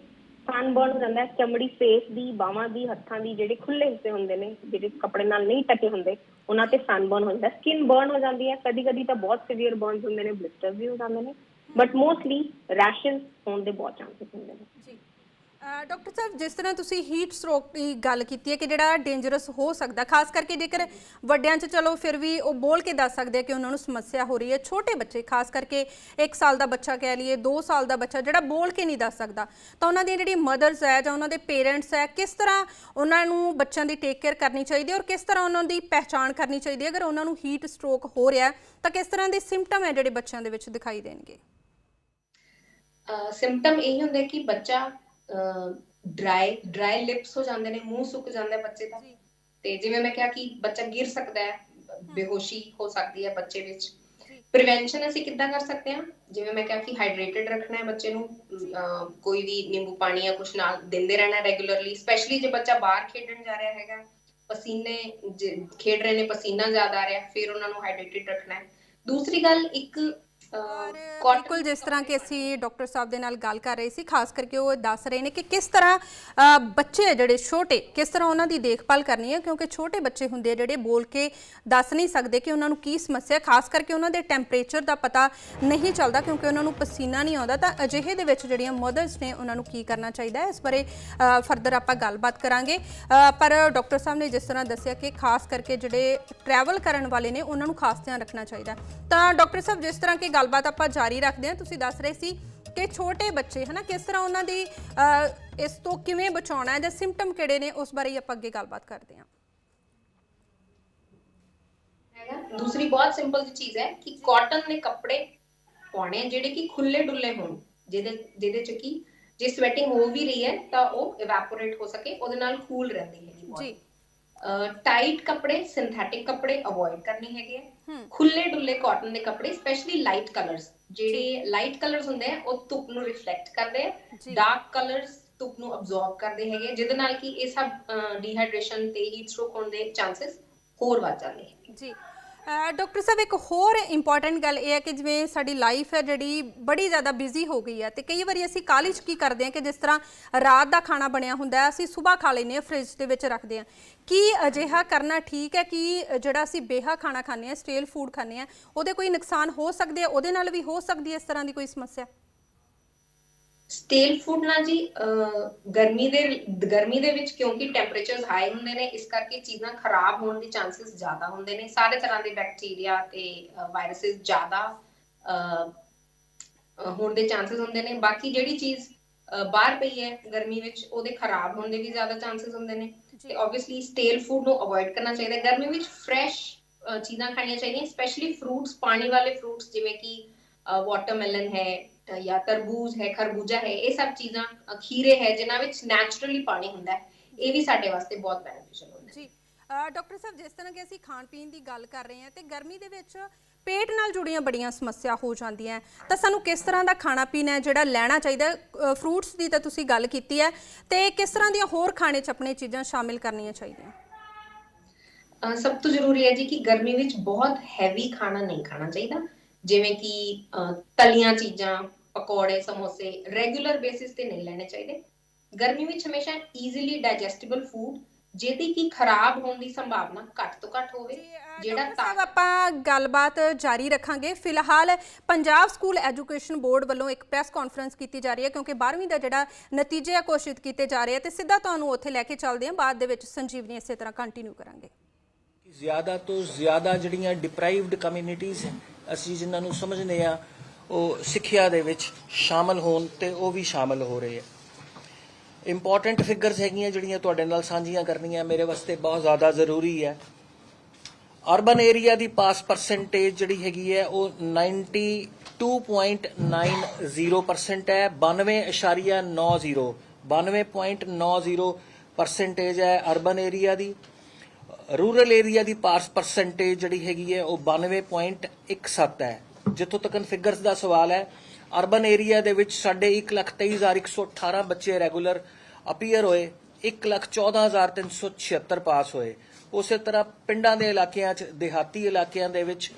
ਸਨਬਰਨ ਹੋ ਜਾਂਦਾ ਹੈ, ਚਮੜੀ ਫੇਸ ਦੀ, ਬਾਹਾਂ ਦੀ, ਹੱਥਾਂ ਦੀ, ਜਿਹੜੇ ਖੁੱਲੇ ਹਿੱਸੇ ਹੁੰਦੇ ਨੇ ਜਿਹੜੇ ਕੱਪੜੇ ਨਾਲ ਨਹੀਂ ਢਕੇ ਹੁੰਦੇ ਉਹਨਾਂ ਤੇ ਸਨਬਰਨ ਹੋ ਜਾਂਦਾ। ਸਕਿਨ ਬਰਨ ਹੋ ਜਾਂਦੀ ਹੈ, ਕਦੀ ਕਦੀ ਤਾਂ ਬਹੁਤ ਸੀਵੀਅਰ ਬਰਨਸ ਹੁੰਦੇ ਨੇ, ਬਲਿਸਟਰ ਵੀ ਹੋ ਜਾਂਦੇ ਨੇ, ਬਟ ਮੋਸਟਲੀ ਰੈਸ਼ਜ਼ ਹੋਣ ਦੇ ਬਹੁਤ ਚਾਂਸਸ ਹੁੰਦੇ ਨੇ। ਜੀ ਡਾਕਟਰ ਸਾਹਿਬ, ਜਿਸ ਤਰ੍ਹਾਂ ਤੁਸੀਂ ਹੀਟ ਸਟ੍ਰੋਕ ਦੀ ਗੱਲ ਕੀਤੀ ਹੈ ਕਿ ਜਿਹੜਾ ਡੇਂਜਰਸ ਹੋ ਸਕਦਾ, ਖਾਸ ਕਰਕੇ ਜੇਕਰ ਵੱਡਿਆਂ 'ਚ ਚਲੋ ਫਿਰ ਵੀ ਉਹ ਬੋਲ ਕੇ ਦੱਸ ਸਕਦੇ ਆ ਕਿ ਉਹਨਾਂ ਨੂੰ ਸਮੱਸਿਆ ਹੋ ਰਹੀ ਹੈ, ਛੋਟੇ ਬੱਚੇ ਖਾਸ ਕਰਕੇ 1 ਸਾਲ ਦਾ ਬੱਚਾ ਕਹਿ ਲਈਏ, 2 ਸਾਲ ਦਾ ਬੱਚਾ ਜਿਹੜਾ ਬੋਲ ਕੇ ਨਹੀਂ ਦੱਸ ਸਕਦਾ, ਤਾਂ ਉਹਨਾਂ ਦੀਆਂ ਜਿਹੜੀ ਮਦਰਸ ਹੈ ਜਾਂ ਉਹਨਾਂ ਦੇ ਪੇਰੈਂਟਸ ਹੈ, ਕਿਸ ਤਰ੍ਹਾਂ ਉਹਨਾਂ ਨੂੰ ਬੱਚਿਆਂ ਦੀ ਟੇਕ ਕੇਅਰ ਕਰਨੀ ਚਾਹੀਦੀ ਹੈ ਔਰ ਕਿਸ ਤਰ੍ਹਾਂ ਉਹਨਾਂ ਦੀ ਪਹਿਚਾਣ ਕਰਨੀ ਚਾਹੀਦੀ ਹੈ? ਅਗਰ ਉਹਨਾਂ ਨੂੰ ਹੀਟ ਸਟ੍ਰੋਕ ਹੋ ਰਿਹਾ ਤਾਂ ਕਿਸ ਤਰ੍ਹਾਂ ਦੇ ਸਿੰਪਟਮ ਹੈ ਜਿਹੜੇ ਬੱਚਿਆਂ ਦੇ ਵਿੱਚ ਦਿਖਾਈ ਦੇਣਗੇ? ਸਿੰਪਟਮ ਇਹ ਹੁੰਦੇ ਕਿ ਬੱਚਾ ਡਰਾਈ ਲਿਪਸ ਹੋ ਜਾਂਦੇ ਨੇ, ਮੂੰਹ ਸੁੱਕ ਜਾਂਦਾ ਬੱਚੇ ਦਾ, ਤੇ ਜਿਵੇਂ ਮੈਂ ਕਿਹਾ ਕਿ ਬੱਚਾ ਗਿਰ ਸਕਦਾ ਹੈ, ਬੇਹੋਸ਼ੀ ਹੋ ਸਕਦੀ ਹੈ ਬੱਚੇ ਵਿੱਚ। ਪ੍ਰੀਵੈਂਸ਼ਨ ਅਸੀਂ ਕਿੱਦਾਂ ਕਰ ਸਕਦੇ ਹਾਂ? ਜਿਵੇਂ ਮੈਂ ਕਿਹਾ ਕਿ ਹਾਈਡਰੇਟਡ ਰੱਖਣਾ ਹੈ ਬੱਚੇ ਨੂੰ, ਕੋਈ ਵੀ ਨਿੰਬੂ ਪਾਣੀ ਜਾਂ ਕੁਛ ਨਾਲ ਦਿੰਦੇ ਰਹਿਣਾ ਰੈਗੂਲਰਲੀ, ਸਪੈਸ਼ਲੀ ਜੇ ਬੱਚਾ ਬਾਹਰ ਖੇਡਣ ਜਾ ਰਿਹਾ ਹੈਗਾ, ਪਸੀਨੇ ਖੇਡ ਰਹੇ ਨੇ, ਪਸੀਨਾ ਜ਼ਿਆਦਾ ਆ ਰਿਹਾ, ਫਿਰ ਉਹਨਾਂ ਨੂੰ ਹਾਈਡਰੇਟਡ ਰੱਖਣਾ ਹੈ। ਦੂਸਰੀ ਗੱਲ, ਇੱਕ ਬਿਲਕੁਲ ਜਿਸ ਤਰ੍ਹਾਂ ਕਿ ਅਸੀਂ ਡਾਕਟਰ ਸਾਹਿਬ ਦੇ ਨਾਲ ਗੱਲ ਕਰ ਰਹੇ ਸੀ, ਖਾਸ ਕਰਕੇ ਉਹ ਦੱਸ ਰਹੇ ਨੇ ਕਿ ਕਿਸ ਤਰ੍ਹਾਂ ਬੱਚੇ ਜਿਹੜੇ ਛੋਟੇ, ਕਿਸ ਤਰ੍ਹਾਂ ਉਹਨਾਂ ਦੀ ਦੇਖਭਾਲ ਕਰਨੀ ਹੈ, ਕਿਉਂਕਿ ਛੋਟੇ ਬੱਚੇ ਹੁੰਦੇ ਆ ਜਿਹੜੇ ਬੋਲ ਕੇ ਦੱਸ ਨਹੀਂ ਸਕਦੇ ਕਿ ਉਹਨਾਂ ਨੂੰ ਕੀ ਸਮੱਸਿਆ, ਖਾਸ ਕਰਕੇ ਉਹਨਾਂ ਦੇ ਟੈਂਪਰੇਚਰ ਦਾ ਪਤਾ ਨਹੀਂ ਚੱਲਦਾ ਕਿਉਂਕਿ ਉਹਨਾਂ ਨੂੰ ਪਸੀਨਾ ਨਹੀਂ ਆਉਂਦਾ। ਤਾਂ ਅਜਿਹੇ ਦੇ ਵਿੱਚ ਜਿਹੜੀਆਂ ਮਦਰਸ ਨੇ ਉਹਨਾਂ ਨੂੰ ਕੀ ਕਰਨਾ ਚਾਹੀਦਾ ਹੈ, ਇਸ ਬਾਰੇ ਫਰਦਰ ਆਪਾਂ ਗੱਲਬਾਤ ਕਰਾਂਗੇ। ਪਰ ਡਾਕਟਰ ਸਾਹਿਬ ਨੇ ਜਿਸ ਤਰ੍ਹਾਂ ਦੱਸਿਆ ਕਿ ਖਾਸ ਕਰਕੇ ਜਿਹੜੇ ਟਰੈਵਲ ਕਰਨ ਵਾਲੇ ਨੇ ਉਹਨਾਂ ਨੂੰ ਖਾਸ ਧਿਆਨ ਰੱਖਣਾ ਚਾਹੀਦਾ। ਤਾਂ ਡਾਕਟਰ ਸਾਹਿਬ, ਜਿਸ ਤਰ੍ਹਾਂ ਕਿ ਗੱਲਬਾਤ ਆਪਾਂ ਜਾਰੀ ਰੱਖਦੇ ਹਾਂ, ਤੁਸੀਂ ਦੱਸ ਰਹੇ ਸੀ ਕਿ ਛੋਟੇ ਬੱਚੇ ਹੈ ਨਾ, ਕਿਸ ਤਰ੍ਹਾਂ ਉਹਨਾਂ ਦੀ ਇਸ ਤੋਂ ਕਿਵੇਂ ਬਚਾਉਣਾ ਹੈ ਜਾਂ ਸਿੰਪਟਮ ਕਿਹੜੇ ਨੇ, ਉਸ ਬਾਰੇ ਹੀ ਆਪਾਂ ਅੱਗੇ ਗੱਲਬਾਤ ਕਰਦੇ ਹਾਂ। ਦੂਸਰੀ ਬਹੁਤ ਸਿੰਪਲ ਜਿਹੀ ਚੀਜ਼ ਹੈ ਕਿ ਕਾਟਨ ਦੇ ਕੱਪੜੇ ਪਾਉਣੇ ਜਿਹੜੇ ਕਿ ਖੁੱਲੇ ਡੁੱਲੇ ਹੋਣ, ਜਿਹਦੇ ਚ ਕਿ ਜੇ ਸਵੈਟਿੰਗ ਹੋ ਵੀ ਰਹੀ ਹੈ ਤਾਂ ਉਹ ਇਵੈਪੋਰੇਟ ਹੋ ਸਕੇ, ਉਹਦੇ ਨਾਲ ਕੂਲ ਰਹਿੰਦੀ ਹੈਗੀ ਬੋਡੀ। ਟਾਈਟ ਕੱਪੜੇ, ਸਿੰਥੈਟਿਕ ਕੱਪੜੇ ਅਵੋਇਡ ਕਰਨੇ ਹੈਗੇ ਆ। ਖੁੱਲੇ ਡੁੱਲੇ ਕਾਟਨ ਦੇ ਕੱਪੜੇ, ਸਪੈਸ਼ਲੀ ਲਾਈਟ ਕਲਰਸ, ਜਿਹੜੇ ਲਾਈਟ ਕਲਰਸ ਹੁੰਦੇ ਆ ਉਹ ਧੁੱਪ ਨੂੰ ਰਿਫਲੈਕਟ ਕਰਦੇ ਆ, ਡਾਰਕ ਕਲਰਸ ਧੁੱਪ ਨੂੰ ਅਬਜ਼ੌਰਬ ਕਰਦੇ ਹੈਗੇ, ਜਿਹਦੇ ਨਾਲ ਕਿ ਇਹ ਸਭ ਡੀਹਾਈਡਰੇਸ਼ਨ ਤੇ ਹੀਟ ਸਟ੍ਰੋਕ ਹੋਣ ਦੇ ਚਾਂਸਸ ਹੋਰ ਵੱਧ ਜਾਂਦੇ ਹੈ। ਜੀ ਡਾਕਟਰ ਸਾਹਿਬ, ਇੱਕ ਹੋਰ ਇੰਪੋਰਟੈਂਟ ਗੱਲ ਇਹ ਹੈ ਕਿ ਜਿਵੇਂ ਸਾਡੀ ਲਾਈਫ ਹੈ ਜਿਹੜੀ ਬੜੀ ਜ਼ਿਆਦਾ ਬਿਜ਼ੀ ਹੋ ਗਈ ਹੈ, ਤੇ ਕਈ ਵਾਰੀ ਅਸੀਂ ਕਾਹਲੀ 'ਚ ਕੀ ਕਰਦੇ ਹਾਂ ਕਿ ਜਿਸ ਤਰ੍ਹਾਂ ਰਾਤ ਦਾ ਖਾਣਾ ਬਣਿਆ ਹੁੰਦਾ ਹੈ ਅਸੀਂ ਸਵੇਰ ਖਾ ਲੈਂਦੇ ਹਾਂ, ਫ੍ਰਿਜ ਦੇ ਵਿੱਚ ਰੱਖਦੇ ਹਾਂ। ਕੀ ਅਜਿਹਾ ਕਰਨਾ ਠੀਕ ਹੈ ਕਿ ਜਿਹੜਾ ਅਸੀਂ ਬੇਹਾ ਖਾਣਾ ਖਾਂਦੇ ਹਾਂ, ਸਟੇਲ ਫੂਡ ਖਾਂਦੇ ਹਾਂ, ਉਹਦੇ ਕੋਈ ਨੁਕਸਾਨ ਹੋ ਸਕਦੇ ਆ? ਉਹਦੇ ਨਾਲ ਵੀ ਹੋ ਸਕਦੀ ਹੈ ਇਸ ਤਰ੍ਹਾਂ ਦੀ ਕੋਈ ਸਮੱਸਿਆ? ਸਟੇਲ ਫੂਡ ਨਾਲ ਜੀ ਗਰਮੀ ਦੇ ਵਿੱਚ ਕਿਉਂਕਿ ਟੈਂਪਰੇਚਰਸ ਹਾਈ ਹੁੰਦੇ ਨੇ, ਇਸ ਕਰਕੇ ਚੀਜ਼ਾਂ ਖਰਾਬ ਹੋਣ ਦੇ ਚਾਂਸਸ ਜ਼ਿਆਦਾ ਹੁੰਦੇ ਨੇ, ਸਾਰੇ ਤਰ੍ਹਾਂ ਦੇ ਬੈਕਟੀਰੀਆ ਤੇ ਵਾਇਰਸਿਸ ਜ਼ਿਆਦਾ ਹੋਣ ਦੇ ਚਾਂਸਸ ਹੁੰਦੇ ਨੇ। ਬਾਕੀ ਜਿਹੜੀ ਚੀਜ਼ ਬਾਹਰ ਪਈ ਹੈ ਗਰਮੀ ਵਿੱਚ, ਉਹਦੇ ਖਰਾਬ ਹੋਣ ਦੇ ਵੀ ਜ਼ਿਆਦਾ ਚਾਂਸਸ ਹੁੰਦੇ ਨੇ, ਤੇ ਆਬਵੀਅਸਲੀ ਸਟੇਲ ਫੂਡ ਨੂੰ ਅਵੋਇਡ ਕਰਨਾ ਚਾਹੀਦਾ। ਗਰਮੀ ਵਿੱਚ ਫਰੈਸ਼ ਚੀਜ਼ਾਂ ਖਾਣੀਆਂ ਚਾਹੀਦੀਆਂ, ਸਪੈਸ਼ਲੀ ਫਰੂਟਸ, ਪਾਣੀ ਵਾਲੇ ਫਰੂਟਸ, ਜਿਵੇਂ ਕਿ ਵਾਟਰਮੈਲਨ ਹੈ ਜਾਂ ਤਰਬੂਜ ਹੈ, ਖਰਬੂਜਾ ਹੈ, ਇਹ ਸਭ ਚੀਜ਼ਾਂ, ਖੀਰੇ ਹੈ ਜਿਨ੍ਹਾਂ ਵਿੱਚ ਨੈਚੁਰਲੀ ਪਾਣੀ ਹੁੰਦਾ ਹੈ, ਇਹ ਵੀ ਸਾਡੇ ਵਾਸਤੇ ਬਹੁਤ ਬੈਨੀਫੀਸ਼ੀਅਲ ਹੁੰਦਾ ਹੈ। ਜੀ ਡਾਕਟਰ ਸਾਹਿਬ, ਜਿਸ ਤਰ੍ਹਾਂ ਕਿ ਅਸੀਂ ਖਾਣ ਪੀਣ ਦੀ ਗੱਲ ਕਰ ਰਹੇ ਹਾਂ ਤੇ ਗਰਮੀ ਦੇ ਵਿੱਚ ਪੇਟ ਨਾਲ ਜੁੜੀਆਂ ਬੜੀਆਂ ਸਮੱਸਿਆ ਹੋ ਜਾਂਦੀਆਂ, ਤਾਂ ਸਾਨੂੰ ਕਿਸ ਤਰ੍ਹਾਂ ਦਾ ਖਾਣਾ ਪੀਣਾ ਜਿਹੜਾ ਲੈਣਾ ਚਾਹੀਦਾ? ਫਰੂਟਸ ਦੀ ਤਾਂ ਤੁਸੀਂ ਗੱਲ ਕੀਤੀ ਹੈ, ਤੇ ਕਿਸ ਤਰ੍ਹਾਂ ਦੀਆਂ ਹੋਰ ਖਾਣੇ 'ਚ ਆਪਣੀਆਂ ਚੀਜ਼ਾਂ ਸ਼ਾਮਿਲ ਕਰਨੀਆਂ ਚਾਹੀਦੀਆਂ? ਸਭ ਤੋਂ ਜ਼ਰੂਰੀ ਹੈ ਜੀ ਕਿ ਗਰਮੀ ਵਿੱਚ ਬਹੁਤ ਹੈਵੀ ਖਾਣਾ ਨਹੀਂ ਖਾਣਾ ਚਾਹੀਦਾ, ਜਿਵੇਂ ਕਿ ਤਲੀਆਂ ਚੀਜ਼ਾਂ, ਪਕੌੜੇ, ਸਮੋਸੇ ਰੈਗੂਲਰ ਬੇਸਿਸ ਤੇ ਨਹੀਂ ਲੈਣੇ ਚਾਹੀਦੇ। ਗਰਮੀ ਵਿੱਚ ਹਮੇਸ਼ਾ ਈਜ਼ੀਲੀ ਡਾਈਜੈਸਟੇਬਲ ਫੂਡ, ਜਿਹਦੀ ਕਿ ਖਰਾਬ ਹੋਣ ਦੀ ਸੰਭਾਵਨਾ ਘੱਟ ਤੋਂ ਘੱਟ ਹੋਵੇ। ਡਾਕਟਰ ਸਾਹਿਬ, ਆਪਾਂ ਗੱਲਬਾਤ ਜਾਰੀ ਰੱਖਾਂਗੇ। ਫਿਲਹਾਲ ਪੰਜਾਬ ਸਕੂਲ ਐਜੂਕੇਸ਼ਨ ਬੋਰਡ ਵੱਲੋਂ ਇੱਕ ਪ੍ਰੈਸ ਕਾਨਫਰੰਸ ਕੀਤੀ ਜਾ ਰਹੀ ਹੈ, ਕਿਉਂਕਿ 12ਵੀਂ ਦਾ ਜਿਹੜਾ ਨਤੀਜੇ ਘੋਸ਼ਿਤ ਕੀਤੇ ਜਾ ਰਹੇ ਆ, ਤੇ ਸਿੱਧਾ ਤੁਹਾਨੂੰ ਉੱਥੇ ਲੈ ਕੇ ਚੱਲਦੇ ਹਾਂ। ਬਾਅਦ ਦੇ ਵਿੱਚ ਸੰਜੀਵਨੀ ਇਸੇ ਤਰ੍ਹਾਂ ਕੰਟੀਨਿਊ ਕਰਾਂਗੇ। ਜ਼ਿਆਦਾ ਤੋਂ ਜ਼ਿਆਦਾ ਜਿਹੜੀਆਂ ਡਿਪਰਾਈਵਡ ਕਮਿਊਨਿਟੀਜ਼ ਅਸੀਂ ਜਿਨ੍ਹਾਂ ਨੂੰ ਸਮਝਦੇ ਆ, ਉਹ ਸਿੱਖਿਆ ਦੇ ਵਿੱਚ ਸ਼ਾਮਲ ਹੋਣ, ਤੇ ਉਹ ਵੀ ਸ਼ਾਮਲ ਹੋ ਰਹੇ ਆ। ਇੰਪੋਰਟੈਂਟ ਫਿਗਰਸ ਹੈਗੀਆਂ ਜਿਹੜੀਆਂ ਤੁਹਾਡੇ ਨਾਲ ਸਾਂਝੀਆਂ ਕਰਨੀਆਂ ਮੇਰੇ ਵਾਸਤੇ ਬਹੁਤ ਜ਼ਿਆਦਾ ਜ਼ਰੂਰੀ ਹੈ। ਅਰਬਨ ਏਰੀਆ ਦੀ ਪਾਸ ਪਰਸੈਂਟੇਜ ਜਿਹੜੀ ਹੈਗੀ ਹੈ ਉਹ 92.90% ਹੈ, 92.90% ਹੈ ਅਰਬਨ ਏਰੀਆ ਦੀ। ਰੂਰਲ ਏਰੀਆ ਦੀ ਪਾਸ ਪਰਸੈਂਟੇਜ ਜਿਹੜੀ ਹੈਗੀ ਹੈ ਉਹ 92.17 ਹੈ। ਜਿੱਥੋਂ ਤੱਕ ਫਿਗਰਸ ਦਾ ਸਵਾਲ ਹੈ, ਅਰਬਨ ਏਰੀਆ ਦੇ ਵਿੱਚ ਸਾਡੇ 1,23,118 ਬੱਚੇ ਰੈਗੂਲਰ ਅਪੀਅਰ ਹੋਏ, 1,14,376 ਪਾਸ ਹੋਏ। ਉਸੇ ਤਰ੍ਹਾਂ ਪਿੰਡਾਂ ਦੇ ਇਲਾਕਿਆਂ 'ਚ, ਦਿਹਾਤੀ ਇਲਾਕਿਆਂ ਦੇ ਵਿੱਚ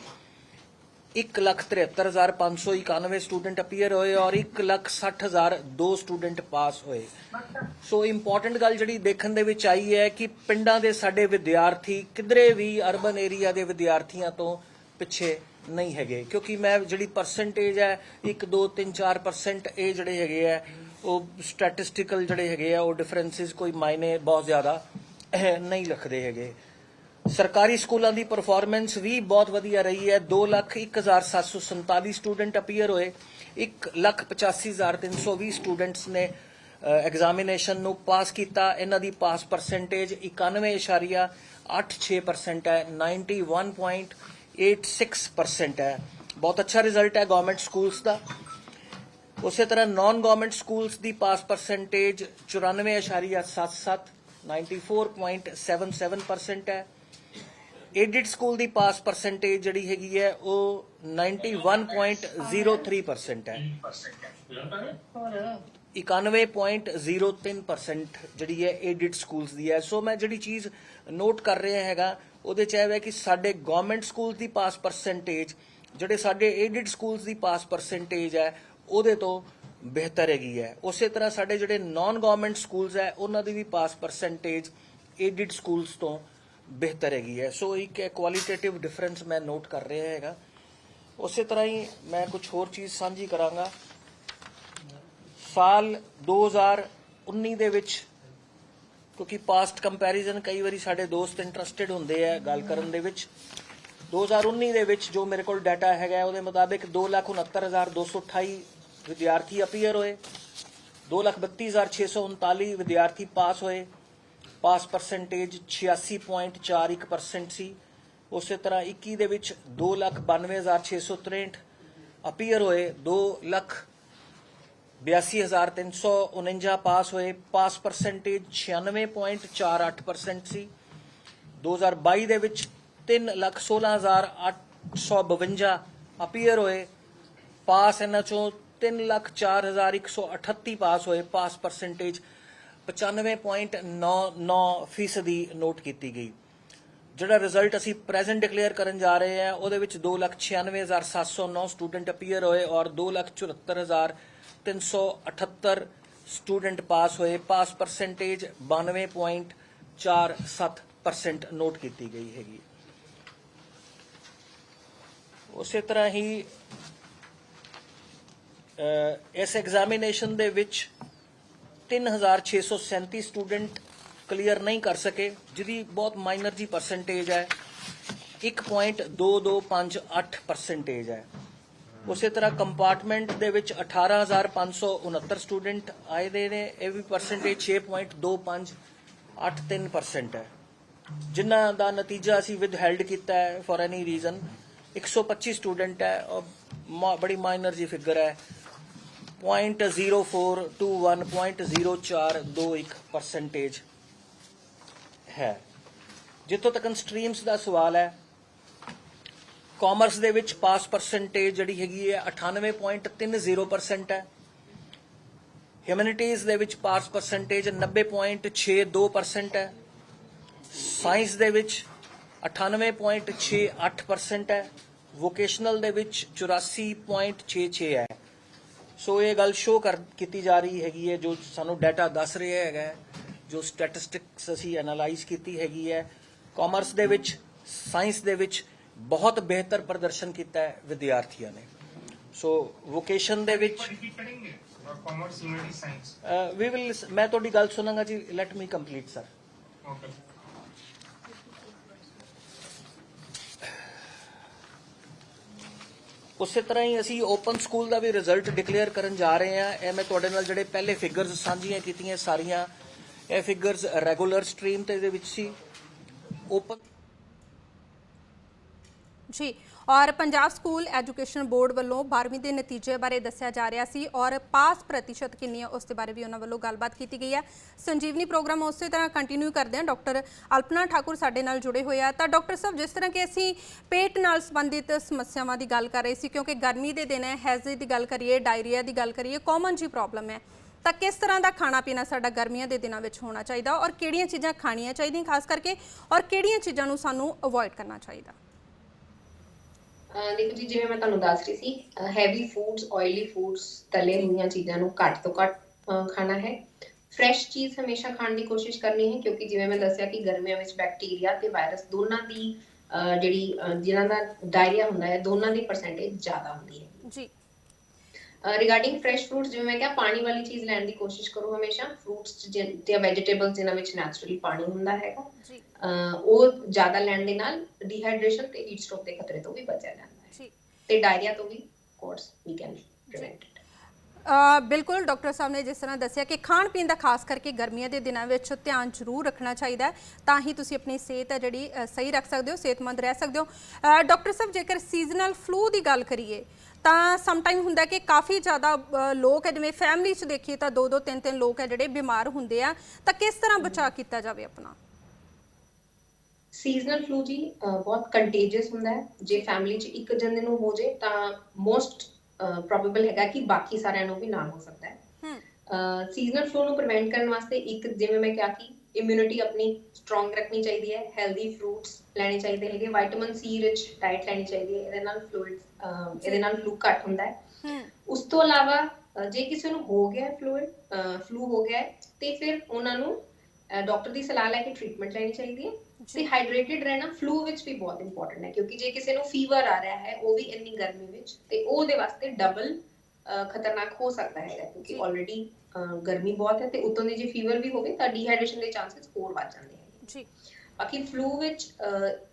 1,73,591 स्टूडेंट अपीयर होए और 1,60,002 स्टूडेंट पास होए। सो इंपॉर्टेंट गल जिहड़ी देखण दे विच आई है कि पिंडां दे साडे विद्यार्थी किधरे भी अर्बन एरिया दे विद्यार्थियों तो पिछे नहीं हैगे, क्योंकि मैं जिहड़ी परसेंटेज है 1 2 3 4% ये जिहड़े हैगे है वो स्टैटिस्टिकल जिहड़े हैगे है वो डिफरेंसिस कोई मायने बहुत ज़्यादा नहीं रखते हैगे। सरकारी स्कूलों की परफॉर्मेंस भी बहुत वधिया रही है। 2,01,747 स्टूडेंट अपीयर होए, 1,85,320 स्टूडेंट्स ने एग्जामिनेशन नू पास किया। इन्हां दी पास परसेंटेज 91.86% है, 91.86% है। बहुत अच्छा रिजल्ट है गवर्नमेंट स्कूल्स का। उस तरह नॉन गवर्नमेंट स्कूल्स की पास परसेंटेज 94.77 94.77% है। एडिड स्कूल की पास परसेंटेज जिहड़ी हैगी है वो 91.03% है। 91.03% जिहड़ी है एडिड स्कूल्स दी है। सो मैं जिहड़ी चीज़ नोट कर रहा हैगा ਉਹਦੇ ਚ है कि साडे गवर्नमेंट स्कूल की पास परसेंटेज ਜਿਹੜੇ ਸਾਡੇ एडिड स्कूल्स की पास परसेंटेज है ਉਹਦੇ ਤੋਂ ਬਿਹਤਰ ਹੈਗੀ ਹੈ। ਉਸੇ ਤਰ੍ਹਾਂ ਸਾਡੇ ਜਿਹੜੇ ਨॉन ਗਵਰਨਮੈਂਟ ਸਕੂਲਸ ਹੈ ਉਹਨਾਂ ਦੀ ਵੀ ਪਾਸ ਪਰਸੈਂਟੇਜ एडिड ਸਕੂਲਸ ਤੋਂ ਬਿਹਤਰ ਹੈਗੀ ਹੈ। ਸੋ ਇੱਕ ਕੁਆਲੀਟੇਟਿਵ ਡਿਫਰੈਂਸ ਮੈਂ ਨੋਟ ਕਰ ਰਿਹਾ ਹੈਗਾ। ਉਸੇ ਤਰ੍ਹਾਂ ਹੀ ਮੈਂ ਕੁਝ ਹੋਰ ਚੀਜ਼ ਸਾਂਝੀ ਕਰਾਂਗਾ। ਸਾਲ 2019 ਦੇ ਵਿੱਚ, ਕਿਉਂਕਿ ਪਾਸਟ ਕੰਪੈਰੀਜ਼ਨ ਕਈ ਵਾਰੀ ਸਾਡੇ ਦੋਸਤ ਇੰਟਰਸਟਿਡ ਹੁੰਦੇ ਆ ਗੱਲ ਕਰਨ ਦੇ ਵਿੱਚ, 2019 ਦੇ ਵਿੱਚ ਜੋ ਮੇਰੇ ਕੋਲ ਡਾਟਾ ਹੈਗਾ ਉਹਦੇ ਮੁਤਾਬਿਕ 2,69,228 विद्यार्थी अपीयर होए, 2,32,639 विद्यार्थी पास होए। पास परसेंटेज 86.41% सी। उस तरह 21 दे विच 2,92,663 अपीयर होए, 2,82,349 पास होए। पास परसेंटेज 96.48% सी। 2022 दे विच 3,16,852 अपीयर होए। पास इन्हां चों 3,04,138 पास होए। पास परसेंटेज 95.99% नोट की गई। जिहड़ा रिजल्ट असी प्रेजेंट डिक्लेयर करन जा रहे हैं ਉਹਦੇ ਵਿੱਚ 2,96,709 स्टूडेंट अपीयर होए और 2,74,378 स्टूडेंट पास होए। पास परसेंटेज 92.47% नोट की गई हैगी। उस तरह ही इस एग्जामिनेशन दे विच 3,637 स्टूडेंट क्लीयर नहीं कर सके, जिहदी बहुत माइनर जी परसेंटेज है, 1.2258% है। उस तरह कंपार्टमेंट दे विच 18,569 स्टूडेंट आए दे ने, यह भी परसेंटेज 6.2583% है। जिन्हां दा नतीजा असी विद हैल्ड किया है फॉर एनी रीजन 125 स्टूडेंट है और बड़ी माइनर जी फिगर है, 0.0421 0.0421% है। जितों तक स्ट्रीम्स का सवाल है, कॉमर्स दे विच पास परसेंटेज जिहड़ी हैगी है 98.30% है। ह्यूमैनिटीज़ दे विच पास परसेंटेज 90.62% है। साइंस दे विच 98.68% है। वोकेशनल दे विच 84.66 है। सो ये गल शो की जा रही हैगी है, जो सानू डाटा दस रहा है, जो स्टैटिस्टिक्स असी एनालाइज की हैगी है। कॉमर्स दे विच, साइंस दे विच बहुत बेहतर प्रदर्शन किया है विद्यार्थियों ने। So vocation they which we will, मैं तुहाडी गल सुनांगा जी, लेट मी कंप्लीट सर। उस तरह ही असी ओपन स्कूल का भी रिजल्ट डिक्लेयर करन जा रहे हैं। यह मैं तुहाडे नाल जिहड़े पहले फिगर्स सांझियां कीतियां सारियां, यह फिगर्स रेगुलर स्ट्रीम ते दे विच सी। ओपन जी, और पंजाब स्कूल एजुकेशन बोर्ड वालों 12वीं के नतीजे बारे दस्या जा रहा सी और पास प्रतिशत कितनी है उसके बारे भी उन्होंने वालों गलबात की गई है। संजीवनी प्रोग्राम उस तरह कंटिन्यू करते हैं। डॉक्टर अल्पना ठाकुर साडे नाल जुड़े हुए हैं। तो डॉक्टर साहब, जिस तरह कि असी पेट नाल संबंधित समस्यावां की गल कर रहे सी, क्योंकि गर्मी के दिन है, हैजे की गल करिए, डायरिया की गल करिए, कॉमन जी प्रॉब्लम है, तो किस तरह का खाना पीना साडा गर्मियों के दिनों में होना चाहिए और किहड़ियां चीज़ां खाणियां चाहिए खास करके, और किहड़ियां चीज़ां नूं सानूं अवॉइड करना चाहिए? ਦੇਖੋ ਜੀ, ਜਿਵੇਂ ਮੈਂ ਤੁਹਾਨੂੰ ਦੱਸ ਰਹੀ ਸੀ, ਹੈਵੀ ਫੂਡਸ, ਆਇਲੀ ਫੂਡਸ, ਤਲੇ ਹੋਈਆਂ ਚੀਜ਼ਾਂ ਨੂੰ ਘੱਟ ਤੋਂ ਘੱਟ ਖਾਣਾ ਹੈ। ਫਰੈਸ਼ ਚੀਜ਼ ਹਮੇਸ਼ਾ ਖਾਣ ਦੀ ਕੋਸ਼ਿਸ਼ ਕਰਨੀ ਹੈ, ਕਿਉਂਕਿ ਜਿਵੇਂ ਮੈਂ ਦੱਸਿਆ ਕਿ ਗਰਮੀਆਂ ਵਿੱਚ ਬੈਕਟੀਰੀਆ ਤੇ ਵਾਇਰਸ ਦੋਨਾਂ ਦੀ ਜਿਨ੍ਹਾਂ ਦਾ ਡਾਇਰੀਆ ਹੁੰਦਾ ਹੈ, ਦੋਨਾਂ ਦੀ ਪਰਸੈਂਟੇਜ ਜ਼ਿਆਦਾ ਹੁੰਦੀ ਹੈ। ਜੀ ਰਿਗਾਰਡਿੰਗ ਫਰੈਸ਼ ਫਰੂਟਸ, ਜਿਵੇਂ ਮੈਂ ਕਿਹਾ, ਪਾਣੀ ਵਾਲੀ ਚੀਜ਼ ਲੈਣ ਦੀ ਕੋਸ਼ਿਸ਼ ਕਰੋ ਹਮੇਸ਼ਾ। ਫਰੂਟਸ ਜਾਂ ਵੈਜੀਟੇਬਲਸ ਜਿਨ੍ਹਾਂ ਵਿੱਚ ਨੈਚੁਰਲੀ ਪਾਣੀ ਹੁੰਦਾ ਹੈਗਾ, ਜੀ ਉਹ ਜ਼ਿਆਦਾ ਲੈਣ ਦੇ ਨਾਲ ਡੀਹਾਈਡਰੇਸ਼ਨ ਤੇ ਹੀਟ ਸਟ੍ਰੋਕ ਦੇ ਖਤਰੇ ਤੋਂ ਵੀ ਬਚਿਆ ਜਾਂਦਾ ਹੈ, ਜੀ ਤੇ ਡਾਇਰੀਆ ਤੋਂ ਵੀ course we can prevent it. ਬਿਲਕੁਲ, ਡਾਕਟਰ ਸਾਹਿਬ ਨੇ ਜਿਸ ਤਰ੍ਹਾਂ ਦੱਸਿਆ ਕਿ ਖਾਣ ਪੀਣ ਦਾ ਖਾਸ ਕਰਕੇ ਗਰਮੀਆਂ ਦੇ ਦਿਨਾਂ ਵਿੱਚ ਧਿਆਨ ਜ਼ਰੂਰ ਰੱਖਣਾ ਚਾਹੀਦਾ ਹੈ, ਤਾਂ ਹੀ ਤੁਸੀਂ ਆਪਣੀ ਸਿਹਤ ਹੈ ਜਿਹੜੀ ਸਹੀ ਰੱਖ ਸਕਦੇ ਹੋ, ਸਿਹਤਮੰਦ ਰਹਿ ਸਕਦੇ ਹੋ। ਡਾਕਟਰ ਸਾਹਿਬ, ਜੇਕਰ ਸੀਜ਼ਨਲ ਫਲੂ ਦੀ ਗੱਲ ਕਰੀਏ ਤਾਂ ਸਮ ਟਾਈਮ ਹੁੰਦਾ ਕਿ ਕਾਫੀ ਜ਼ਿਆਦਾ ਲੋਕ ਹੈ, ਜਿਵੇਂ ਫੈਮਿਲੀ 'ਚ ਦੇਖੀਏ ਤਾਂ 2-2 3-3 ਲੋਕ ਹੈ ਜਿਹੜੇ ਬਿਮਾਰ ਹੁੰਦੇ ਆ, ਤਾਂ ਕਿਸ ਤਰ੍ਹਾਂ ਬਚਾਅ ਕੀਤਾ ਜਾਵੇ ਆਪਣਾ? ਸੀਜ਼ਨਲ ਫਲੂ ਜੀ ਬਹੁਤ ਕੰਟੇਜੀਅਸ ਹੁੰਦਾ ਹੈ। ਜੇ ਫੈਮਿਲੀ 'ਚ ਇੱਕ ਜਣੇ ਨੂੰ ਹੋ ਜੇ ਤਾਂ ਮੋਸਟ ਪ੍ਰੋਬੇਬਲ ਹੈਗਾ ਕਿ ਬਾਕੀ ਸਾਰਿਆਂ ਨੂੰ ਵੀ ਨਾਲ ਹੋ ਸਕਦਾ ਹੈ। ਸੀਜ਼ਨਲ ਫਲੂ ਨੂੰ ਪ੍ਰੀਵੈਂਟ ਕਰਨ ਵਾਸਤੇ ਇੱਕ, ਜਿਵੇਂ ਮੈਂ ਕਿਹਾ, ਕਿ ਇਮਿਊਨਿਟੀ ਆਪਣੀ ਸਟਰੋਂਗ ਰੱਖਣੀ ਚਾਹੀਦੀ ਹੈ, ਹੈਲਦੀ ਫਰੂਟਸ ਲੈਣੇ ਚਾਹੀਦੇ ਹੈਗੇ, ਵਿਟਾਮਿਨ ਸੀ ਰਿਚ ਡਾਈਟ ਲੈਣੀ ਚਾਹੀਦੀ ਹੈ। ਇਹਦੇ ਨਾਲ ਫਲੂ ਘੱਟ ਹੁੰਦਾ ਹੈ। ਉਸ ਤੋਂ ਇਲਾਵਾ ਜੇ ਕਿਸੇ ਨੂੰ ਹੋ ਗਿਆ ਫਲੂ ਹੋ ਗਿਆ ਤੇ ਫਿਰ ਉਹਨਾਂ ਨੂੰ ਡਾਕਟਰ ਦੀ ਸਲਾਹ ਲੈ ਕੇ ਟ੍ਰੀਟਮੈਂਟ ਲੈਣੀ ਚਾਹੀਦੀ ਹੈ। ਤੇ ਹਾਈਡਰੇਟਿਡ ਰਹਿਣਾ ਫਲੂ ਵਿੱਚ ਵੀ ਬਹੁਤ ਇੰਪੋਰਟੈਂਟ ਹੈ, ਕਿਉਂਕਿ ਜੇ ਕਿਸੇ ਨੂੰ ਫੀਵਰ ਆ ਰਿਹਾ ਹੈ, ਉਹ ਵੀ ਇੰਨੀ ਗਰਮੀ ਵਿੱਚ, ਤੇ ਉਹਦੇ ਵਾਸਤੇ ਡਬਲ ਖਤਰਨਾਕ ਹੋ ਸਕਦਾ ਹੈ, ਕਿਉਂਕਿ ਆਲਰੇਡੀ ਗਰਮੀ ਬਹੁਤ ਹੈ ਤੇ ਉਤੋਂ ਦੀ ਜੇ ਫੀਵਰ ਵੀ ਹੋਵੇ ਤਾਂ ਡੀਹਾਈਡਰੇਸ਼ਨ ਦੇ ਚਾਂਸਸ ਹੋਰ ਵੱਧ ਜਾਂਦੇ ਹੈ ਜੀ। ਬਾਕੀ ਫਲੂ ਵਿੱਚ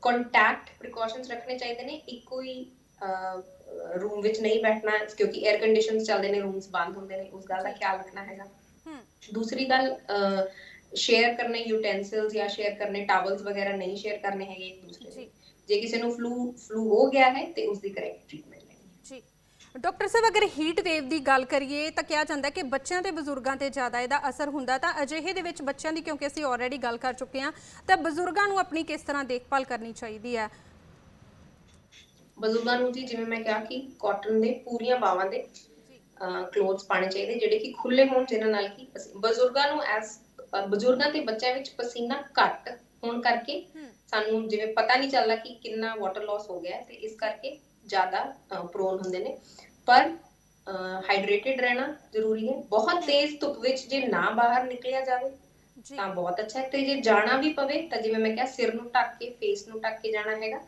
ਕੰਟੈਕਟ ਪ੍ਰੀਕਾਸ਼ਨਸ ਰੱਖਣੇ ਚਾਹੀਦੇ ਨੇ। ਇੱਕੋ ਹੀ ਰੂਮ ਵਿੱਚ ਨਹੀਂ ਬੈਠਣਾ, ਕਿਉਂਕਿ 에ਅਰ ਕੰਡੀਸ਼ਨਸ ਚੱਲਦੇ ਨੇ, ਰੂਮਸ ਬੰਦ ਹੁੰਦੇ ਨੇ, ਉਸ ਗੱਲ ਦਾ ਖਿਆਲ ਰੱਖਣਾ ਹੈਗਾ। ਦੂਸਰੀ ਗੱਲ, ਸ਼ੇਅਰ ਕਰਨੇ ਯੂਟੈਂਸਿਲਸ ਜਾਂ ਸ਼ੇਅਰ ਕਰਨੇ ਟਾਵਲਸ ਵਗੈਰਾ ਨਹੀਂ ਸ਼ੇਅਰ ਕਰਨੇ ਹੈਗੇ ਇੱਕ ਦੂਸਰੇ ਦੇ। ਜੇ ਕਿਸੇ ਨੂੰ ਫਲੂ ਹੋ ਗਿਆ ਹੈ ਤੇ ਉਸ ਦੀ ਕਰੈਕਟ ਟ੍ਰੀਟਮੈਂਟ ਲੈਣੀ ਹੈ ਜੀ। ਡਾਕਟਰ ਸਾਹਿਬ, ਅਗਰ ਹੀਟ ਵੇਵ ਦੀ ਗੱਲ ਕਰੀਏ ਤਾਂ ਕਿਹਾ ਜਾਂਦਾ ਕਿ ਬੱਚਿਆਂ ਤੇ ਬਜ਼ੁਰਗਾਂ ਤੇ ਜ਼ਿਆਦਾ ਇਹਦਾ ਅਸਰ ਹੁੰਦਾ, ਤਾਂ ਅਜਿਹੇ ਦੇ ਵਿੱਚ ਬੱਚਿਆਂ ਦੀ, ਕਿਉਂਕਿ ਅਸੀਂ ਆਲਰੇਡੀ ਗੱਲ ਕਰ ਚੁੱਕੇ ਹਾਂ, ਤਾਂ ਬਜ਼ੁਰਗਾਂ ਨੂੰ ਆਪਣੀ ਕਿਸ ਤਰ੍ਹਾਂ ਦੇਖਭਾਲ ਕਰਨੀ ਚਾਹੀਦੀ ਹੈ? ਬਜ਼ੁਰਗਾਂ ਨੂੰ ਜੀ, ਜਿਵੇਂ ਮੈਂ ਕਿਹਾ ਕਿ ਕਾਟਨ ਦੇ ਪੂਰੀਆਂ ਬਾਹਾਂ ਦੇ ਕਲੋਥਸ ਪਾਣੇ ਚਾਹੀਦੇ, ਜਿਹੜੇ ਕਿ ਖੁੱਲੇ ਹੋਣ, ਜਿਨ੍ਹਾਂ ਨਾਲ ਕਿ ਬਜ਼ੁਰਗਾਂ ਤੇ ਬੱਚਿਆਂ ਵਿੱਚ ਪਸੀਨਾ ਘੱਟ ਹੋਣ ਕਰਕੇ ਸਾਨੂੰ ਜਿਵੇਂ ਪਤਾ ਨਹੀਂ ਚੱਲਦਾ ਕਿ ਕਿੰਨਾ ਵਾਟਰ ਲਾਸ ਹੋ ਗਿਆ, ਤੇ ਇਸ ਕਰਕੇ ਜ਼ਿਆਦਾ ਪ੍ਰੋਨ ਹੁੰਦੇ ਨੇ। ਪਰ ਹਾਈਡਰੇਟਿਡ ਰਹਿਣਾ ਜ਼ਰੂਰੀ ਹੈ। ਬਹੁਤ ਤੇਜ਼ ਧੁੱਪ ਵਿੱਚ ਜੇ ਨਾ ਬਾਹਰ ਨਿਕਲਿਆ ਜਾਵੇ ਤਾਂ ਬਹੁਤ ਅੱਛਾ ਹੈ, ਤੇ ਜੇ ਜਾਣਾ ਵੀ ਪਵੇ ਤਾਂ ਜਿਵੇਂ ਮੈਂ ਕਿਹਾ, ਸਿਰ ਨੂੰ ਢੱਕ ਕੇ, ਫੇਸ ਨੂੰ ਢੱਕ ਕੇ ਜਾਣਾ ਹੈਗਾ।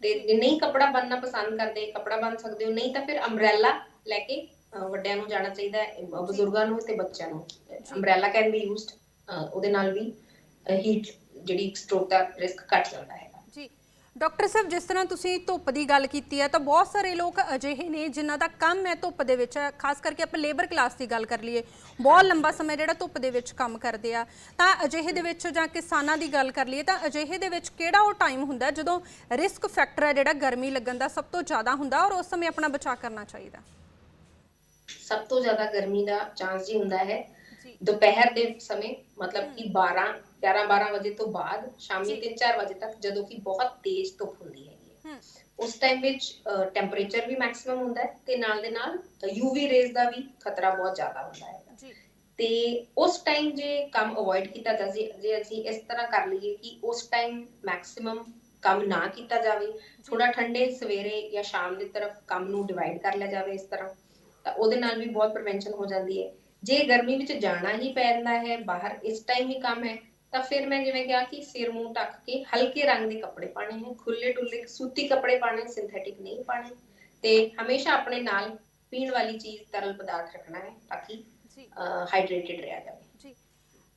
ਤੇ ਜੇ ਨਹੀਂ ਕੱਪੜਾ ਬੰਨਣਾ ਪਸੰਦ ਕਰਦੇ, ਕੱਪੜਾ ਬੰਨ ਸਕਦੇ ਹੋ, ਨਹੀਂ ਤਾਂ ਫਿਰ ਅੰਬ੍ਰੈਲਾ ਲੈ ਕੇ ਵੱਡਿਆਂ ਨੂੰ ਜਾਣਾ ਚਾਹੀਦਾ ਹੈ, ਬਜ਼ੁਰਗਾਂ ਨੂੰ ਤੇ ਬੱਚਿਆਂ ਨੂੰ। ਅੰਬ੍ਰੈਲਾ ਕੈਨ ਬੀ ਯੂਜ਼ਡ, ਉਹਦੇ ਨਾਲ ਵੀ ਹੀਟ ਜਿਹੜੀ ਸਟ੍ਰੋਕ ਦਾ ਰਿਸਕ ਘਟ ਜਾਂਦਾ ਹੈਗਾ ਜੀ। ਡਾਕਟਰ ਸਾਹਿਬ, ਜਿਸ ਤਰ੍ਹਾਂ ਤੁਸੀਂ ਧੁੱਪ ਦੀ ਗੱਲ ਕੀਤੀ ਹੈ, ਤਾਂ ਬਹੁਤ ਸਾਰੇ ਲੋਕ ਅਜਿਹੇ ਨੇ ਜਿਨ੍ਹਾਂ ਦਾ ਕੰਮ ਹੈ ਧੁੱਪ ਦੇ ਵਿੱਚ, ਖਾਸ ਕਰਕੇ ਆਪਾਂ ਲੇਬਰ ਕਲਾਸ ਦੀ ਗੱਲ ਕਰ ਲਈਏ, ਬਹੁਤ ਲੰਬਾ ਸਮਾਂ ਜਿਹੜਾ ਧੁੱਪ ਦੇ ਵਿੱਚ ਕੰਮ ਕਰਦੇ ਆ, ਤਾਂ ਅਜਿਹੇ ਦੇ ਵਿੱਚ, ਜਾਂ ਕਿਸਾਨਾਂ ਦੀ ਗੱਲ ਕਰ ਲਈਏ, ਤਾਂ ਅਜਿਹੇ ਦੇ ਵਿੱਚ ਕਿਹੜਾ ਉਹ ਟਾਈਮ ਹੁੰਦਾ ਜਦੋਂ ਰਿਸਕ ਫੈਕਟਰ ਹੈ ਜਿਹੜਾ ਗਰਮੀ ਲੱਗਣ ਦਾ ਸਭ ਤੋਂ ਜ਼ਿਆਦਾ ਹੁੰਦਾ, ਔਰ ਉਸ ਸਮੇਂ ਆਪਣਾ ਬਚਾਅ ਕਰਨਾ ਚਾਹੀਦਾ? ਸਭ ਤੋਂ ਜ਼ਿਆਦਾ ਗਰਮੀ ਦਾ ਚਾਂਸ ਜੀ ਹੁੰਦਾ ਹੈ ਦੁਪਹਿਰ ਦੇ ਸਮੇਂ, ਮਤਲਬ ਕਿ 11-12 ਵਜੇ ਤੋਂ ਬਾਅਦ ਸ਼ਾਮੀ 3-4 ਵਜੇ ਤੱਕ, ਜਦੋਂ ਕਿ ਬਹੁਤ ਤੇਜ਼ ਧੁੱਪ ਹੁੰਦੀ ਹੈਗੀ ਹੈ। ਉਸ ਟਾਈਮ ਵਿੱਚ ਟੈਂਪਰੇਚਰ ਵੀ ਮੈਕਸਿਮਮ ਹੁੰਦਾ ਹੈ, ਤੇ ਨਾਲ ਦੇ ਨਾਲ ਯੂਵੀ ਰੇਜ਼ ਦਾ ਵੀ ਖਤਰਾ ਬਹੁਤ ਜ਼ਿਆਦਾ ਹੁੰਦਾ ਹੈ। ਤੇ ਉਸ ਟਾਈਮ ਜੇ ਕੰਮ ਅਵੋਇਡ ਕੀਤਾ ਜਾਵੇ, ਜੇ ਅਸੀਂ ਇਸ ਤਰ੍ਹਾਂ ਕਰ ਲਈਏ ਕਿ ਉਸ ਟਾਈਮ ਮੈਕਸਿਮਮ ਕੰਮ ਨਾ ਕੀਤਾ ਜਾਵੇ, ਥੋੜਾ ਠੰਡੇ ਸਵੇਰੇ ਜਾਂ ਸ਼ਾਮ ਦੀ ਤਰਫ ਕੰਮ ਨੂੰ ਡਿਵਾਈਡ ਕਰ ਲਿਆ ਜਾਵੇ ਇਸ ਤਰ੍ਹਾਂ, ਤਾਂ ਉਹਦੇ ਨਾਲ ਵੀ ਬਹੁਤ ਪ੍ਰੀਵੈਂਸ਼ਨ ਹੋ ਜਾਂਦੀ ਹੈ। ਜੇ ਗਰਮੀ ਵਿੱਚ ਜਾਣਾ ਹੀ ਪੈਂਦਾ ਹੈ ਬਾਹਰ, ਇਸ ਟਾਈਮ ਹੀ ਕੰਮ ਹੈ, ਤਾਂ ਫਿਰ ਮੈਂ ਜਿਵੇਂ ਕਿਹਾ ਕਿ ਸਿਰ ਮੂੰਹ ਢੱਕ ਕੇ ਹਲਕੇ ਰੰਗ ਦੇ ਕੱਪੜੇ ਪਾਣੇ ਹੈ, ਖੁੱਲੇ ਡੁੱਲੇ ਸੂਤੀ ਕੱਪੜੇ ਪਾਣੇ, ਸਿੰਥੈਟਿਕ ਨਹੀਂ ਪਾਣੇ, ਤੇ ਹਮੇਸ਼ਾ ਆਪਣੇ ਨਾਲ ਪੀਣ ਵਾਲੀ ਚੀਜ਼, ਤਰਲ ਪਦਾਰਥ ਰੱਖਣਾ ਹੈ ਤਾਂ ਕਿ ਹਾਈਡਰੇਟਿਡ ਰਿਹਾ ਜਾਵੇ। ਜੀ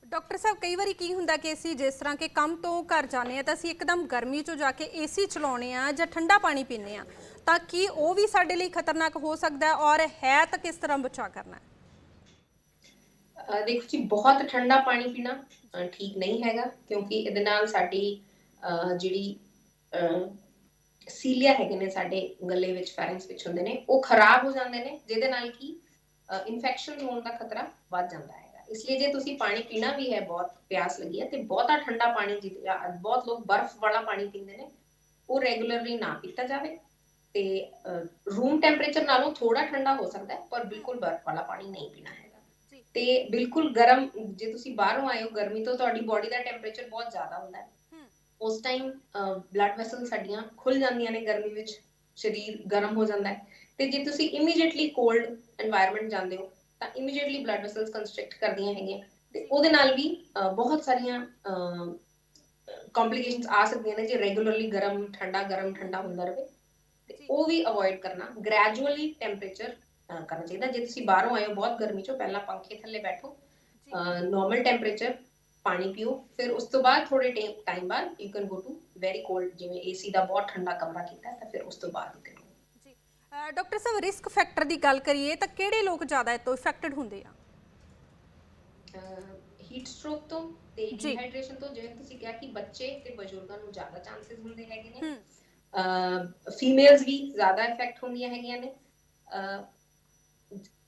ਡਾਕਟਰ ਸਾਹਿਬ, ਕਈ ਵਾਰੀ ਕੀ ਹੁੰਦਾ ਕਿ ਅਸੀਂ ਜਿਸ ਤਰ੍ਹਾਂ ਕਿ ਕੰਮ ਤੋਂ ਘਰ ਜਾਂਦੇ ਆ ਤਾਂ ਅਸੀਂ ਇੱਕਦਮ ਗਰਮੀ 'ਚੋਂ ਜਾ ਕੇ ਏਸੀ ਚਲਾਉਣੇ ਆ ਜਾਂ ਠੰਡਾ ਪਾਣੀ ਪੀਂਦੇ ਆ, ਤਾਂ ਕੀ ਉਹ ਵੀ ਸਾਡੇ ਲਈ ਖਤਰਨਾਕ ਹੋ ਸਕਦਾ, ਔਰ ਹੈ ਤਾਂ ਕਿਸ ਤਰ੍ਹਾਂ ਬਚਾਅ ਕਰਨਾ? ਦੇਖੋ ਜੀ, ਬਹੁਤ ਠੰਡਾ ਪਾਣੀ ਪੀਣਾ ਠੀਕ ਨਹੀਂ ਹੈਗਾ, ਕਿਉਂਕਿ ਇਹਦੇ ਨਾਲ ਸਾਡੀ ਜਿਹੜੀ ਸੀਲੀਆ ਹੈਗੇ ਨੇ ਸਾਡੇ ਗਲੇ ਵਿੱਚ, ਫੈਰਿੰਕਸ ਵਿੱਚ ਹੁੰਦੇ ਨੇ, ਉਹ ਖਰਾਬ ਹੋ ਜਾਂਦੇ ਨੇ, ਜਿਹਦੇ ਨਾਲ ਕਿ ਇਨਫੈਕਸ਼ਨ ਹੋਣ ਦਾ ਖਤਰਾ ਵੱਧ ਜਾਂਦਾ ਹੈਗਾ। ਇਸ ਲਈ ਜੇ ਤੁਸੀਂ ਪਾਣੀ ਪੀਣਾ ਵੀ ਹੈ, ਬਹੁਤ ਪਿਆਸ ਲੱਗੀ ਹੈ, ਤੇ ਬਹੁਤਾ ਠੰਡਾ ਪਾਣੀ, ਬਹੁਤ ਲੋਕ ਬਰਫ਼ ਵਾਲਾ ਪਾਣੀ ਪੀਂਦੇ ਨੇ, ਉਹ ਰੈਗੂਲਰਲੀ ਨਾ ਪੀਤਾ ਜਾਵੇ। ਤੇ ਰੂਮ ਟੈਂਪਰੇਚਰ ਨਾਲੋਂ ਥੋੜਾ ਠੰਡਾ ਹੋ ਸਕਦਾ ਹੈ, ਪਰ ਬਿਲਕੁਲ ਬਰਫ਼ ਵਾਲਾ ਪਾਣੀ ਨਹੀਂ ਪੀਣਾ ਹੈਗਾ। ਤੇ ਬਿਲਕੁਲ ਗਰਮ, ਜੇ ਤੁਸੀਂ ਬਾਹਰੋਂ ਆਏ ਹੋ ਗਰਮੀ ਤੋਂ, ਤੁਹਾਡੀ ਬੋਡੀ ਦਾ ਟੈਂਪਰੇਚਰ ਬਹੁਤ ਜ਼ਿਆਦਾ ਹੁੰਦਾ ਹੈ, ਉਸ ਟਾਈਮ ਬਲੱਡ ਵੈਸਲ ਸਾਡੀਆਂ ਖੁੱਲ ਜਾਂਦੀਆਂ ਨੇ ਗਰਮੀ ਵਿੱਚ, ਸਰੀਰ ਗਰਮ ਹੋ ਜਾਂਦਾ ਹੈ। ਤੇ ਜੇ ਤੁਸੀਂ ਇਮੀਡੀਏਟਲੀ ਕੋਲਡ এনवायरमेंट ਜਾਂਦੇ ਹੋ ਤਾਂ ਇਮੀਡੀਏਟਲੀ ਬਲੱਡ ਵੈਸਲਸ ਕੰਸਟ੍ਰਿਕਟ ਕਰਦੀਆਂ ਹੈਗੀਆਂ ਤੇ ਉਹਦੇ ਨਾਲ ਵੀ ਬਹੁਤ ਸਾਰੀਆਂ ਕੰਪਲਿਕੇਸ਼ਨਸ ਆ ਸਕਦੀਆਂ ਨੇ ਜੇ ਰੈਗੂਲਰਲੀ ਗਰਮ ਠੰਡਾ ਹੁੰਦਾ ਰਹੇ ਤੇ ਉਹ ਵੀ ਅਵੋਇਡ ਕਰਨਾ। ਗ੍ਰੈਜੂਅਲੀ ਟੈਂਪਰੇਚਰ ਕਰਨਾ ਚਾਹੀਦਾ। ਜੇ ਤੁਸੀਂ ਬਾਹਰੋਂ ਆਏ ਹੋ ਬਹੁਤ ਗਰਮੀ ਚੋਂ, ਪਹਿਲਾਂ ਪੰਖੇ ਥੱਲੇ ਬੈਠੋ, ਨਾਰਮਲ ਟੈਂਪਰੇਚਰ, ਪਾਣੀ ਪੀਓ, ਫਿਰ ਉਸ ਤੋਂ ਬਾਅਦ ਥੋੜੇ ਟਾਈਮ ਬਾਅਦ you can go to very cold, ਜਿਵੇਂ ਏਸੀ ਦਾ ਬਹੁਤ ਠੰਡਾ ਕਮਰਾ ਕੀਤਾ ਤਾਂ ਫਿਰ ਉਸ ਤੋਂ ਬਾਅਦ ਯੂ ਕੈਨ। ਡਾਕਟਰ ਸਾਹਿਬ, ਰਿਸਕ ਫੈਕਟਰ ਦੀ ਗੱਲ ਕਰੀਏ ਤਾਂ ਕਿਹੜੇ ਲੋਕ ਜ਼ਿਆਦਾ ਇਹ ਤੋਂ ਇਫੈਕਟਡ ਹੁੰਦੇ ਆ? ਹੀਟ ਸਟ੍ਰੋਕ ਤੋਂ ਤੇ ਡੀਹਾਈਡਰੇਸ਼ਨ ਤੋਂ, ਜਿਵੇਂ ਤੁਸੀਂ ਕਿਹਾ ਕਿ ਬੱਚੇ ਤੇ ਬਜ਼ੁਰਗਾਂ ਨੂੰ ਜ਼ਿਆਦਾ ਚਾਂਸਸ ਹੁੰਦੇ ਹੈਗੇ ਨੇ। ਫੀਮੇਲਸ ਵੀ ਜ਼ਿਆਦਾ ਇਫੈਕਟ ਹੁੰਦੀਆਂ ਹੈਗੀਆਂ ਨੇ।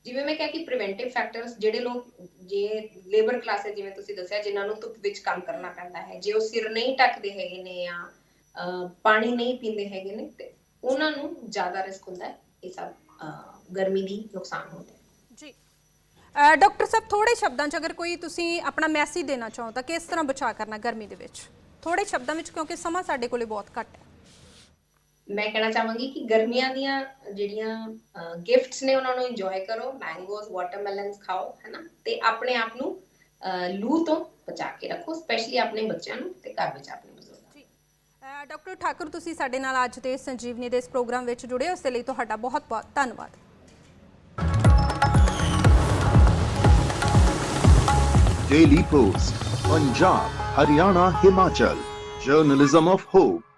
ਜਿਵੇਂ ਮੈਂ ਕਿਹਾ ਕਿ ਪ੍ਰੀਵੈਂਟਿਵ ਫੈਕਟਰਸ, ਜਿਹੜੇ ਲੋਕ ਜੇ ਲੇਬਰ ਕਲਾਸ ਹੈ, ਜਿਵੇਂ ਤੁਸੀਂ ਦੱਸਿਆ, ਜਿਨ੍ਹਾਂ ਨੂੰ ਧੁੱਪ ਵਿੱਚ ਕੰਮ ਕਰਨਾ ਪੈਂਦਾ ਹੈ, ਜੇ ਉਹ ਸਿਰ ਨਹੀਂ ਢੱਕਦੇ ਹੈਗੇ ਨੇ ਜਾਂ ਪਾਣੀ ਨਹੀਂ ਪੀਂਦੇ ਹੈਗੇ ਨੇ ਤੇ ਉਹਨਾਂ ਨੂੰ ਜ਼ਿਆਦਾ ਰਿਸਕ ਹੁੰਦਾ ਹੈ ਇਹ ਸਭ ਗਰਮੀ ਦੀ ਨੁਕਸਾਨ ਹੁੰਦੇ ਜੀ। ਡਾਕਟਰ ਸਾਹਿਬ, ਥੋੜੇ ਸ਼ਬਦਾਂ 'ਚ ਅਗਰ ਕੋਈ ਤੁਸੀਂ ਆਪਣਾ ਮੈਸੇਜ ਦੇਣਾ ਚਾਹੋ ਤਾਂ ਕਿਸ ਤਰ੍ਹਾਂ ਬਚਾਅ ਕਰਨਾ ਗਰਮੀ ਦੇ ਵਿੱਚ, ਥੋੜੇ ਸ਼ਬਦਾਂ ਵਿੱਚ, ਕਿਉਂਕਿ ਸਮਾਂ ਸਾਡੇ ਕੋਲੇ ਬਹੁਤ ਘੱਟ ਹੈ। ਮੈਂ ਕਹਿਣਾ ਚਾਹਾਂਗੀ ਕਿ ਗਰਮੀਆਂ ਦੀਆਂ ਜਿਹੜੀਆਂ ਗਿਫਟਸ ਨੇ ਉਹਨਾਂ ਨੂੰ ਇੰਜੋਏ ਕਰੋ, ਮੈਂਗੋਜ਼, ਵਾਟਰਮੈਲਨਸ ਖਾਓ, ਹੈਨਾ, ਤੇ ਆਪਣੇ ਆਪ ਨੂੰ ਲੂ ਤੋਂ ਬਚਾ ਕੇ ਰੱਖੋ, ਸਪੈਸ਼ਲੀ ਆਪਣੇ ਬੱਚਿਆਂ ਨੂੰ ਤੇ ਘਰ ਵਿੱਚ ਆਪਣੇ ਬਜ਼ੁਰਗਾਂ ਨੂੰ। ਡਾਕਟਰ ਠਾਕੁਰ, ਤੁਸੀਂ ਸਾਡੇ ਨਾਲ ਅੱਜ ਦੇ ਸੰਜੀਵਨੀ ਦੇ ਇਸ ਪ੍ਰੋਗਰਾਮ ਵਿੱਚ ਜੁੜੇ, ਉਸ ਦੇ ਲਈ ਤੁਹਾਡਾ ਬਹੁਤ ਬਹੁਤ ਧੰਨਵਾਦ। Daily Post, Punjab, Haryana, Himachal. Journalism of hope.